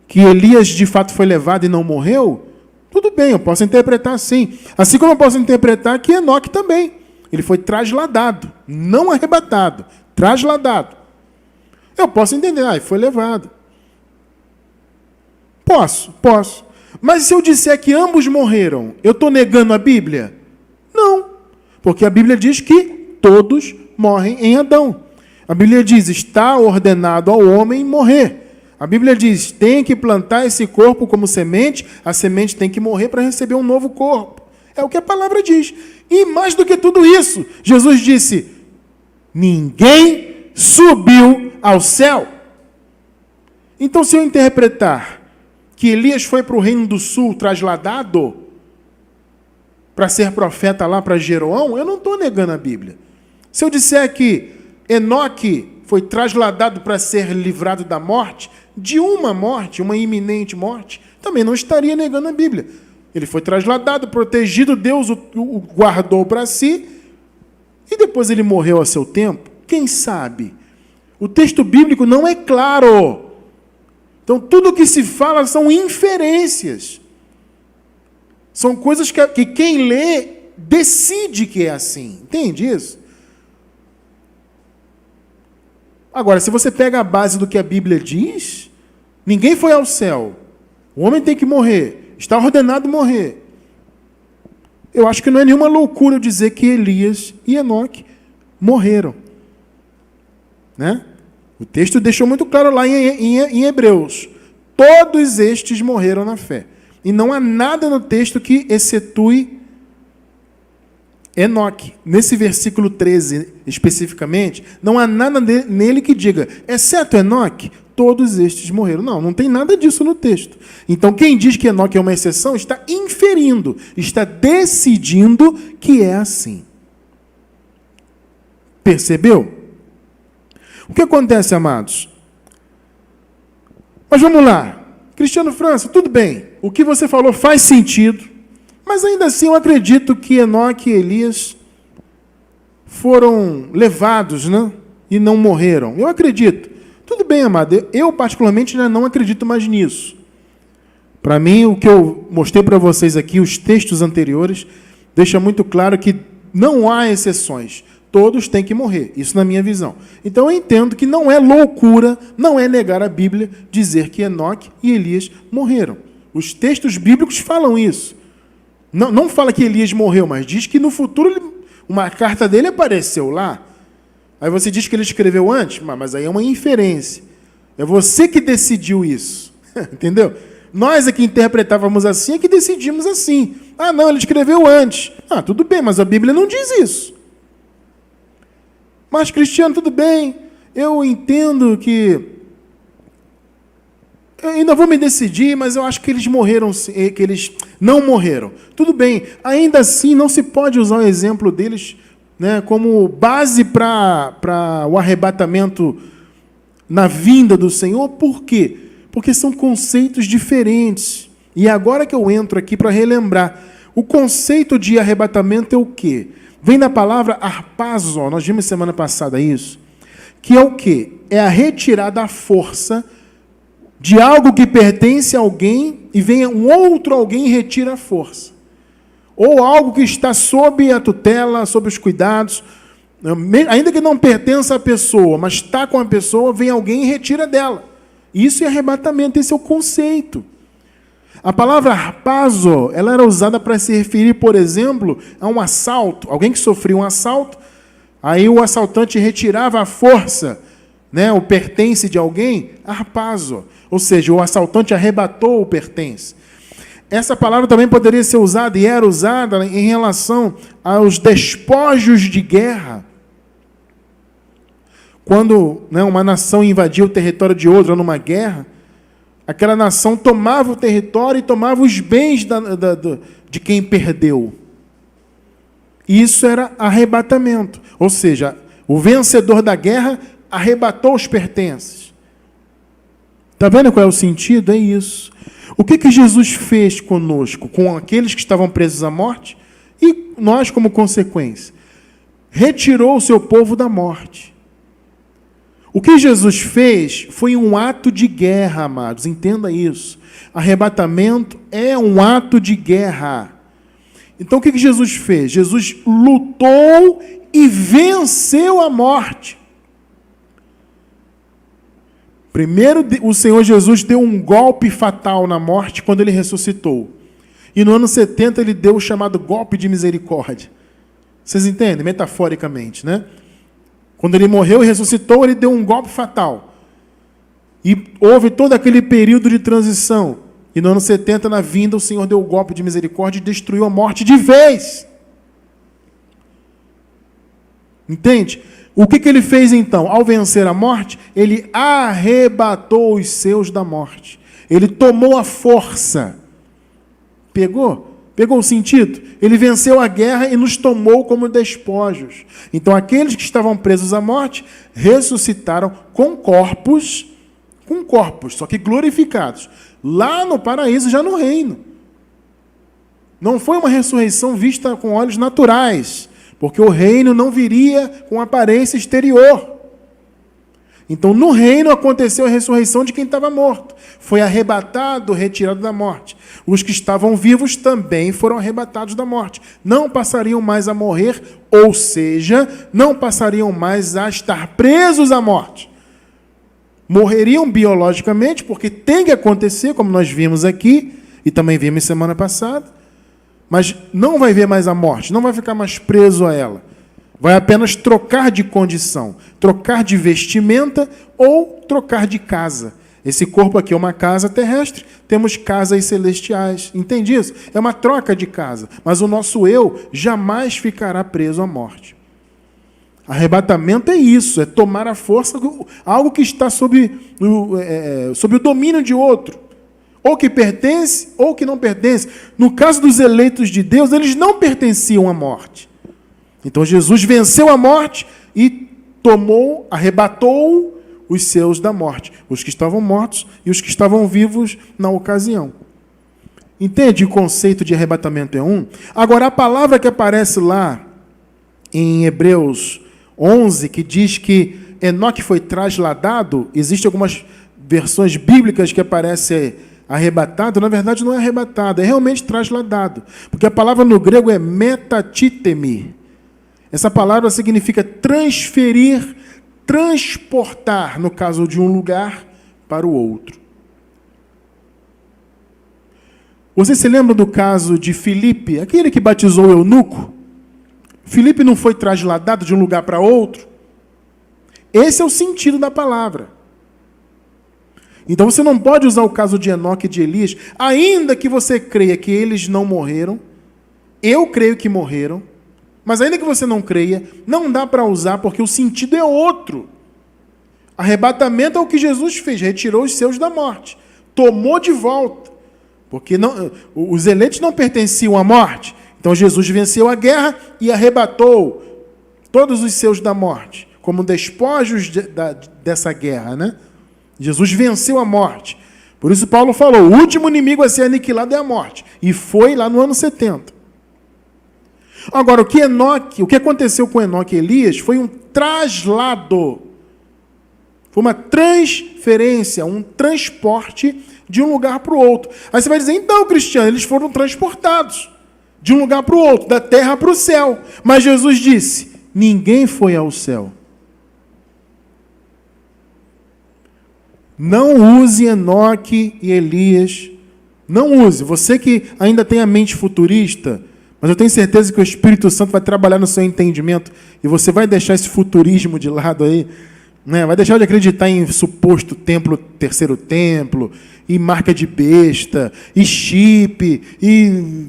que Elias de fato foi levado e não morreu, tudo bem, eu posso interpretar assim. Assim como eu posso interpretar que Enoque também. Ele foi trasladado, não arrebatado, trasladado. Eu posso entender, ele foi levado. Posso. Mas se eu disser que ambos morreram, eu estou negando a Bíblia? Não, porque a Bíblia diz que todos morrem em Adão. A Bíblia diz, está ordenado ao homem morrer. A Bíblia diz, tem que plantar esse corpo como semente, a semente tem que morrer para receber um novo corpo. É o que a palavra diz. E mais do que tudo isso, Jesus disse, ninguém subiu ao céu. Então, se eu interpretar que Elias foi para o reino do sul trasladado para ser profeta lá para Jeroão, eu não estou negando a Bíblia. Se eu disser que Enoque foi trasladado para ser livrado da morte, de uma morte, uma iminente morte, também não estaria negando a Bíblia. Ele foi trasladado, protegido, Deus o guardou para si, e depois ele morreu a seu tempo. Quem sabe? O texto bíblico não é claro. Então, tudo o que se fala são inferências. São coisas que quem lê decide que é assim. Entende isso? Agora, se você pega a base do que a Bíblia diz, ninguém foi ao céu. O homem tem que morrer. Está ordenado morrer. Eu acho que não é nenhuma loucura eu dizer que Elias e Enoque morreram. Né? O texto deixou muito claro lá em Hebreus. Todos estes morreram na fé. E não há nada no texto que excetue Enoque. Nesse versículo 13, especificamente, não há nada nele que diga, exceto Enoque, todos estes morreram. Não tem nada disso no texto. Então, quem diz que Enoque é uma exceção, está inferindo, está decidindo que é assim. Percebeu? O que acontece, amados? Mas vamos lá. Cristiano França, tudo bem. O que você falou faz sentido, mas ainda assim eu acredito que Enoque e Elias foram levados, né? E não morreram. Eu acredito. Tudo bem, amado. Eu particularmente já não acredito mais nisso. Para mim, o que eu mostrei para vocês aqui, os textos anteriores, deixa muito claro que não há exceções. Todos têm que morrer. Isso na minha visão. Então eu entendo que não é loucura, não é negar a Bíblia, dizer que Enoque e Elias morreram. Os textos bíblicos falam isso. Não fala que Elias morreu, mas diz que no futuro uma carta dele apareceu lá. Aí você diz que ele escreveu antes, mas aí é uma inferência. É você que decidiu isso. Entendeu? Nós é que interpretávamos assim, é que decidimos assim. Ah, não, ele escreveu antes. Ah, tudo bem, mas a Bíblia não diz isso. Mas, Cristiano, tudo bem, eu entendo que... Eu ainda vou me decidir, mas eu acho que eles morreram, que eles não morreram. Tudo bem, ainda assim não se pode usar o exemplo deles, né, como base para o arrebatamento na vinda do Senhor. Por quê? Porque são conceitos diferentes. E agora que eu entro aqui para relembrar, o conceito de arrebatamento é o quê? Vem da palavra arpazo, nós vimos semana passada isso, que é o quê? É a retirada à força de algo que pertence a alguém e venha um outro alguém e retira a força. Ou algo que está sob a tutela, sob os cuidados, ainda que não pertença à pessoa, mas está com a pessoa, vem alguém e retira dela. Isso é arrebatamento, esse é o conceito. A palavra harpazo, ela era usada para se referir, por exemplo, a um assalto. Alguém que sofria um assalto, aí o assaltante retirava a força, né, o pertence de alguém, harpazo. Ou seja, o assaltante arrebatou o pertence. Essa palavra também poderia ser usada, e era usada, em relação aos despojos de guerra. Quando, né, uma nação invadia o território de outra numa guerra, aquela nação tomava o território e tomava os bens de quem perdeu. Isso era arrebatamento. Ou seja, o vencedor da guerra arrebatou os pertences. Está vendo qual é o sentido? É isso. O que Jesus fez conosco, com aqueles que estavam presos à morte, e nós como consequência? Retirou o seu povo da morte. O que Jesus fez foi um ato de guerra, amados, entenda isso. Arrebatamento é um ato de guerra. Então o que Jesus fez? Jesus lutou e venceu a morte. Primeiro, o Senhor Jesus deu um golpe fatal na morte quando ele ressuscitou. E no ano 70 ele deu o chamado golpe de misericórdia. Vocês entendem? Metaforicamente, né? Quando ele morreu e ressuscitou, ele deu um golpe fatal. E houve todo aquele período de transição. E no ano 70, na vinda, o Senhor deu o golpe de misericórdia e destruiu a morte de vez. Entende? O que ele fez então? Ao vencer a morte, ele arrebatou os seus da morte. Ele tomou a força. Pegou? Pegou o sentido? Ele venceu a guerra e nos tomou como despojos. Então, aqueles que estavam presos à morte, ressuscitaram com corpos, só que glorificados. Lá no paraíso, já no reino. Não foi uma ressurreição vista com olhos naturais, porque o reino não viria com aparência exterior. Então, no reino aconteceu a ressurreição de quem estava morto. Foi arrebatado, retirado da morte. Os que estavam vivos também foram arrebatados da morte. Não passariam mais a morrer, ou seja, não passariam mais a estar presos à morte. Morreriam biologicamente, porque tem que acontecer, como nós vimos aqui, e também vimos semana passada, mas não vai ver mais a morte, não vai ficar mais preso a ela. Vai apenas trocar de condição, trocar de vestimenta ou trocar de casa. Esse corpo aqui é uma casa terrestre, temos casas celestiais. Entende isso? É uma troca de casa. Mas o nosso eu jamais ficará preso à morte. Arrebatamento é isso, é tomar a força, algo que está sob o domínio de outro. Ou que pertence, ou que não pertence. No caso dos eleitos de Deus, eles não pertenciam à morte. Então Jesus venceu a morte e arrebatou os seus da morte, os que estavam mortos e os que estavam vivos na ocasião. Entende? O conceito de arrebatamento é um. Agora, a palavra que aparece lá em Hebreus 11, que diz que Enoque foi trasladado, existem algumas versões bíblicas que aparece arrebatado, na verdade não é arrebatado, é realmente trasladado. Porque a palavra no grego é metatítemi. Essa palavra significa transferir, transportar, no caso de um lugar para o outro. Você se lembra do caso de Filipe, aquele que batizou o eunuco? Filipe não foi trasladado de um lugar para outro? Esse é o sentido da palavra. Então você não pode usar o caso de Enoque e de Elias, ainda que você creia que eles não morreram, eu creio que morreram, mas ainda que você não creia, não dá para usar, porque o sentido é outro. Arrebatamento é o que Jesus fez, retirou os seus da morte, tomou de volta, porque os eleitos não pertenciam à morte. Então Jesus venceu a guerra e arrebatou todos os seus da morte, como despojos dessa guerra, né? Jesus venceu a morte. Por isso Paulo falou, o último inimigo a ser aniquilado é a morte. E foi lá no ano 70. Agora, o que aconteceu com Enoque e Elias foi um traslado. Foi uma transferência, um transporte de um lugar para o outro. Aí você vai dizer, então, Cristiano, eles foram transportados de um lugar para o outro, da terra para o céu. Mas Jesus disse, ninguém foi ao céu. Não use Enoque e Elias. Não use. Você que ainda tem a mente futurista, mas eu tenho certeza que o Espírito Santo vai trabalhar no seu entendimento e você vai deixar esse futurismo de lado aí, né? Vai deixar de acreditar em suposto templo, terceiro templo, e marca de besta, e chip, e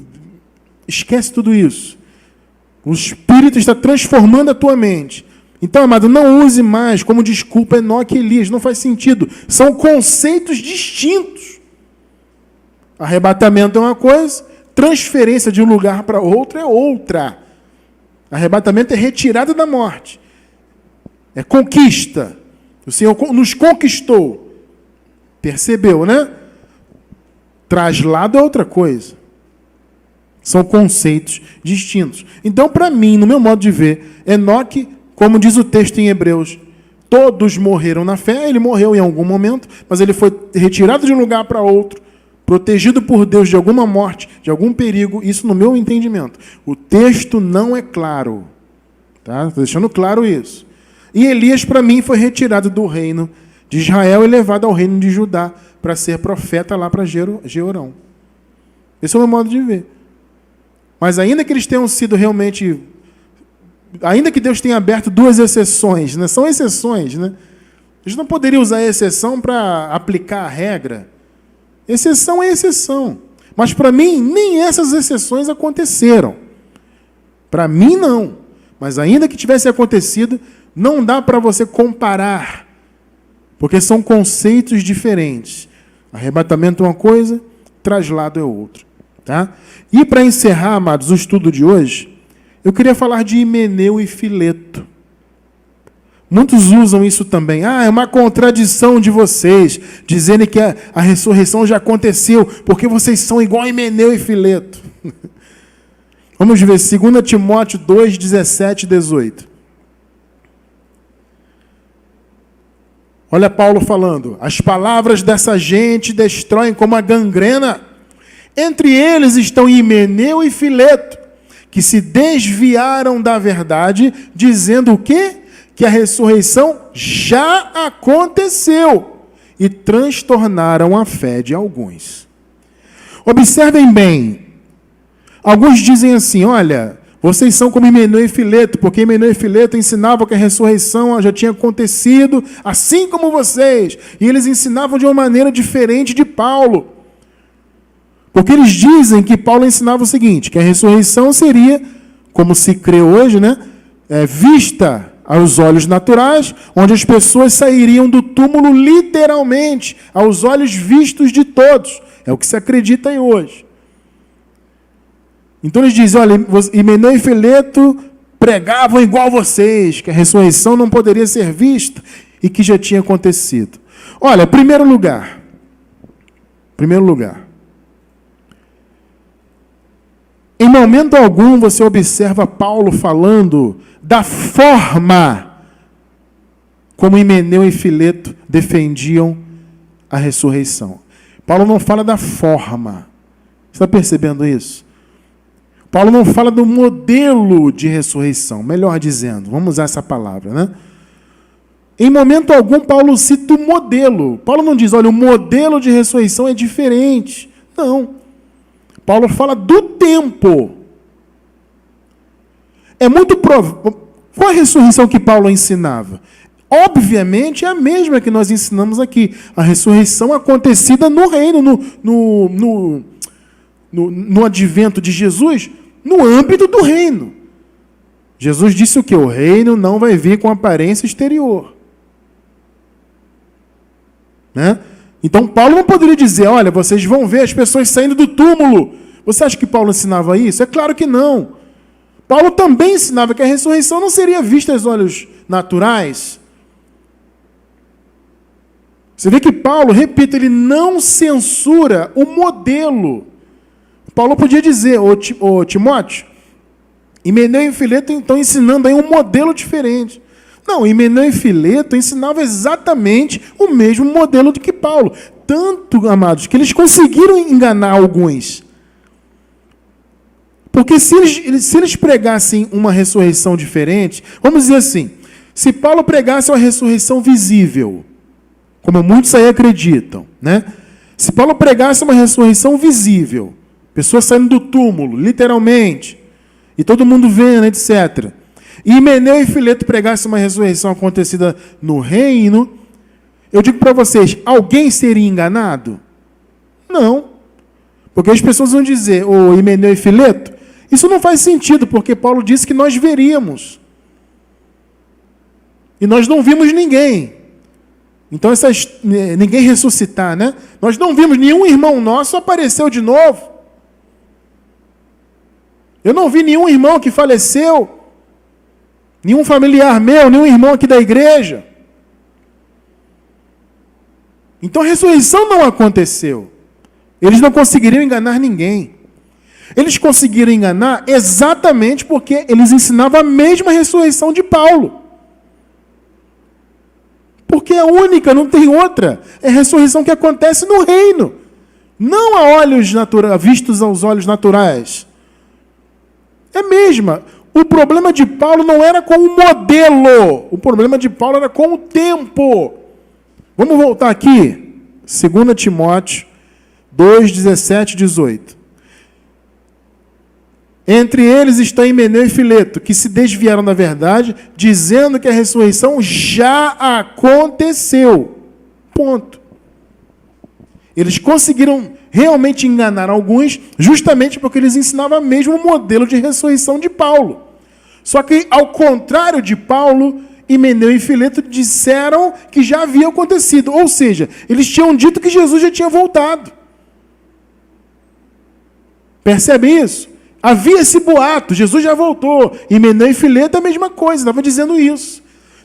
esquece tudo isso. O Espírito está transformando a tua mente. Então, amado, não use mais como desculpa Enoque e Elias, não faz sentido. São conceitos distintos. Arrebatamento é uma coisa, transferência de um lugar para outro é outra. Arrebatamento é retirada da morte. É conquista. O Senhor nos conquistou. Percebeu, né? Traslado é outra coisa. São conceitos distintos. Então, para mim, no meu modo de ver, Enoque, como diz o texto em Hebreus, todos morreram na fé, ele morreu em algum momento, mas ele foi retirado de um lugar para outro, protegido por Deus de alguma morte, de algum perigo, isso no meu entendimento. O texto não é claro. Tá? Estou deixando claro isso. E Elias, para mim, foi retirado do reino de Israel e levado ao reino de Judá para ser profeta lá para Jeorão. Esse é o meu modo de ver. Mas ainda que eles tenham sido realmente... Ainda que Deus tenha aberto duas exceções, né? São exceções, né? A gente não poderia usar a exceção para aplicar a regra. Exceção é exceção. Mas para mim, nem essas exceções aconteceram. Para mim, não. Mas ainda que tivesse acontecido, não dá para você comparar. Porque são conceitos diferentes. Arrebatamento é uma coisa, traslado é outra. Tá? E para encerrar, amados, o estudo de hoje, eu queria falar de Himeneu e Fileto. Muitos usam isso também. É uma contradição de vocês, dizendo que a ressurreição já aconteceu, porque vocês são igual a Himeneu e Fileto. Vamos ver, 2 Timóteo 2, 17 e 18. Olha Paulo falando, as palavras dessa gente destroem como a gangrena. Entre eles estão Himeneu e Fileto, que se desviaram da verdade, dizendo o quê? Que a ressurreição já aconteceu e transtornaram a fé de alguns. Observem bem, alguns dizem assim, olha, vocês são como Himeneu e Fileto, porque Himeneu e Fileto ensinavam que a ressurreição já tinha acontecido, assim como vocês, e eles ensinavam de uma maneira diferente de Paulo. Porque eles dizem que Paulo ensinava o seguinte, que a ressurreição seria, como se crê hoje, né, vista aos olhos naturais, onde as pessoas sairiam do túmulo literalmente, aos olhos vistos de todos. É o que se acredita aí hoje. Então eles dizem, olha, Himeneu e Fileto pregavam igual vocês, que a ressurreição não poderia ser vista e que já tinha acontecido. Olha, primeiro lugar, em momento algum você observa Paulo falando da forma como Himeneu e Fileto defendiam a ressurreição. Paulo não fala da forma. Você está percebendo isso? Paulo não fala do modelo de ressurreição, melhor dizendo, vamos usar essa palavra, né? Em momento algum Paulo cita o modelo. Paulo não diz, olha, o modelo de ressurreição é diferente. Não. Paulo fala do tempo. É muito provável. Qual a ressurreição que Paulo ensinava? Obviamente é a mesma que nós ensinamos aqui. A ressurreição acontecida no reino, no advento de Jesus, no âmbito do reino. Jesus disse o quê? O reino não vai vir com aparência exterior. Né? Então Paulo não poderia dizer, olha, vocês vão ver as pessoas saindo do túmulo. Você acha que Paulo ensinava isso? É claro que não. Paulo também ensinava que a ressurreição não seria vista aos olhos naturais. Você vê que Paulo, repito, ele não censura o modelo. Paulo podia dizer, ô Timóteo, Himeneu e Fileto estão ensinando aí um modelo diferente. Não, Himeneu e Fileto ensinavam exatamente o mesmo modelo do que Paulo. Tanto, amados, que eles conseguiram enganar alguns. Porque se eles pregassem uma ressurreição diferente, vamos dizer assim, se Paulo pregasse uma ressurreição visível, como muitos aí acreditam, né? Se Paulo pregasse uma ressurreição visível, pessoas saindo do túmulo, literalmente, e todo mundo vendo, etc. E Himeneu e Fileto pregassem uma ressurreição acontecida no reino, eu digo para vocês, alguém seria enganado? Não. Porque as pessoas vão dizer, ô Himeneu e Fileto, isso não faz sentido, porque Paulo disse que nós veríamos. E nós não vimos ninguém. Então, ninguém ressuscitar, né? Nós não vimos, nenhum irmão nosso apareceu de novo. Eu não vi nenhum irmão que faleceu, nenhum familiar meu, nenhum irmão aqui da igreja. Então, a ressurreição não aconteceu. Eles não conseguiriam enganar ninguém. Eles conseguiram enganar exatamente porque eles ensinavam a mesma ressurreição de Paulo. Porque é única, não tem outra. É a ressurreição que acontece no reino. Não a olhos vistos aos olhos naturais. É a mesma. O problema de Paulo não era com o modelo. O problema de Paulo era com o tempo. Vamos voltar aqui. 2 Timóteo 2, 17 e 18. Entre eles está Himeneu e Fileto, que se desviaram da verdade, dizendo que a ressurreição já aconteceu. Ponto. Eles conseguiram realmente enganar alguns, justamente porque eles ensinavam o mesmo modelo de ressurreição de Paulo. Só que, ao contrário de Paulo, Himeneu e Fileto disseram que já havia acontecido. Ou seja, eles tinham dito que Jesus já tinha voltado. Percebe isso? Havia esse boato, Jesus já voltou. Himeneu e Fileto é a mesma coisa, estava dizendo isso.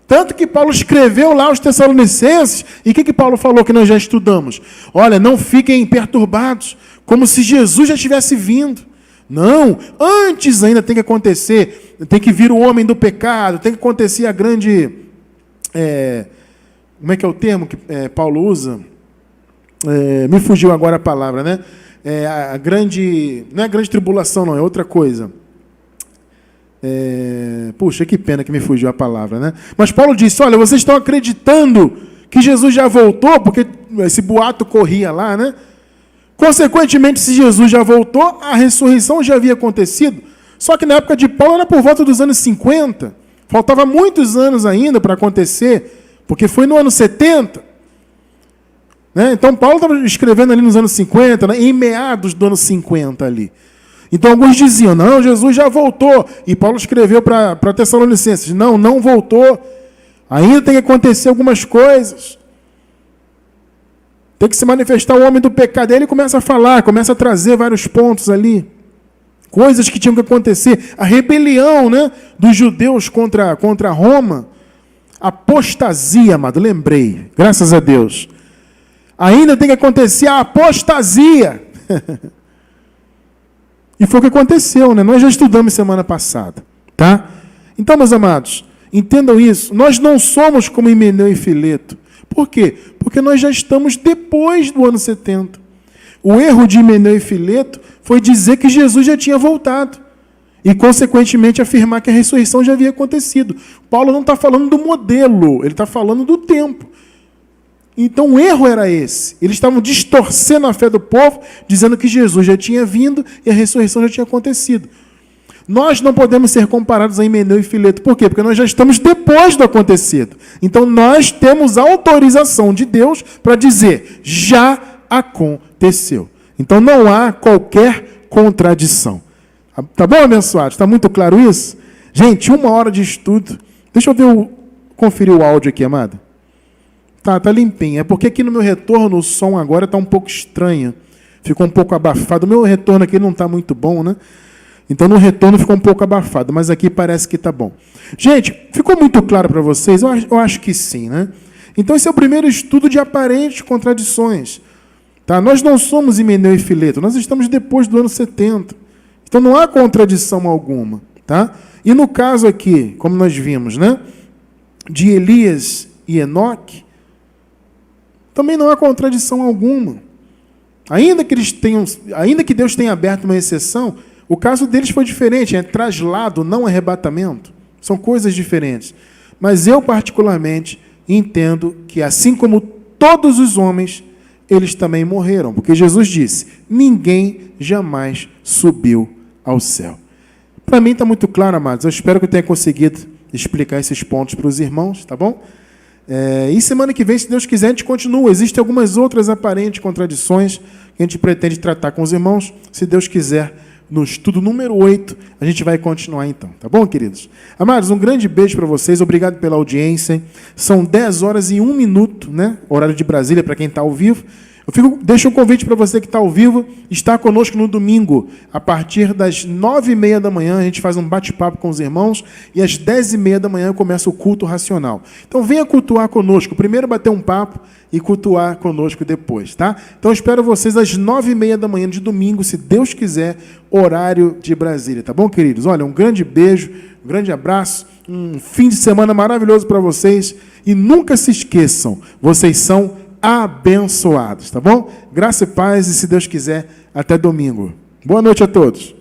Tanto que Paulo escreveu lá aos Tessalonicenses, e o que Paulo falou que nós já estudamos? Olha, não fiquem perturbados, como se Jesus já tivesse vindo. Não, antes ainda tem que acontecer, tem que vir o homem do pecado, tem que acontecer a grande... como é que é o termo que Paulo usa? Me fugiu agora a palavra, né? A grande... Não é a grande tribulação, não, é outra coisa. Puxa, que pena que me fugiu a palavra, né? Mas Paulo disse, olha, vocês estão acreditando que Jesus já voltou, porque esse boato corria lá, né? Consequentemente, se Jesus já voltou, a ressurreição já havia acontecido. Só que na época de Paulo era por volta dos anos 50. Faltava muitos anos ainda para acontecer, porque foi no ano 70. Né? Então, Paulo estava escrevendo ali nos anos 50, né? Em meados do ano 50 ali. Então, alguns diziam, não, Jesus já voltou. E Paulo escreveu para Tessalonicenses, não voltou. Ainda tem que acontecer algumas coisas. Tem que se manifestar o homem do pecado. Aí ele começa a falar, começa a trazer vários pontos ali. Coisas que tinham que acontecer. A rebelião, né, dos judeus contra Roma. Apostasia, amado, lembrei. Graças a Deus. Ainda tem que acontecer a apostasia. E foi o que aconteceu, né? Nós já estudamos semana passada, tá? Então, meus amados, entendam isso. Nós não somos como Himeneu e Fileto. Por quê? Porque nós já estamos depois do ano 70. O erro de Himeneu e Fileto foi dizer que Jesus já tinha voltado. E, consequentemente, afirmar que a ressurreição já havia acontecido. Paulo não está falando do modelo, ele está falando do tempo. Então o erro era esse. Eles estavam distorcendo a fé do povo, dizendo que Jesus já tinha vindo e a ressurreição já tinha acontecido. Nós não podemos ser comparados a Himeneu e Fileto. Por quê? Porque nós já estamos depois do acontecido. Então nós temos a autorização de Deus para dizer, já aconteceu. Então não há qualquer contradição. Tá bom, abençoados? Está muito claro isso? Gente, 1 hora de estudo. Deixa eu conferir o áudio aqui, amado. Tá limpinho. É porque aqui no meu retorno o som agora está um pouco estranho. Ficou um pouco abafado. O meu retorno aqui não está muito bom, né? Então no retorno ficou um pouco abafado, mas aqui parece que está bom. Gente, ficou muito claro para vocês? Eu acho que sim, né? Então esse é o primeiro estudo de aparentes contradições. Tá? Nós não somos Himeneu e Fileto, nós estamos depois do ano 70. Então não há contradição alguma. Tá? E no caso aqui, como nós vimos, né? de Elias e Enoque, também não há contradição alguma. Ainda que Deus tenha aberto uma exceção, o caso deles foi diferente, é traslado, não arrebatamento. São coisas diferentes. Mas eu, particularmente, entendo que, assim como todos os homens, eles também morreram. Porque Jesus disse, ninguém jamais subiu ao céu. Para mim está muito claro, amados. Eu espero que eu tenha conseguido explicar esses pontos para os irmãos, tá bom? E semana que vem, se Deus quiser, a gente continua. Existem algumas outras aparentes contradições que a gente pretende tratar com os irmãos. Se Deus quiser, no estudo número 8, a gente vai continuar então. Tá bom, queridos? Amados, um grande beijo para vocês. Obrigado pela audiência. São 10 horas e 1 minuto, né? Horário de Brasília, para quem está ao vivo. Deixo um convite para você que está ao vivo, estar conosco no domingo, a partir das 9h30 da manhã, a gente faz um bate-papo com os irmãos, e às 10h30 da manhã começa o culto racional. Então venha cultuar conosco, primeiro bater um papo e cultuar conosco depois, tá? Então espero vocês às 9h30 da manhã de domingo, se Deus quiser, horário de Brasília, tá bom, queridos? Olha, um grande beijo, um grande abraço, um fim de semana maravilhoso para vocês, e nunca se esqueçam, vocês são abençoados, tá bom? Graça e paz, e se Deus quiser, até domingo. Boa noite a todos.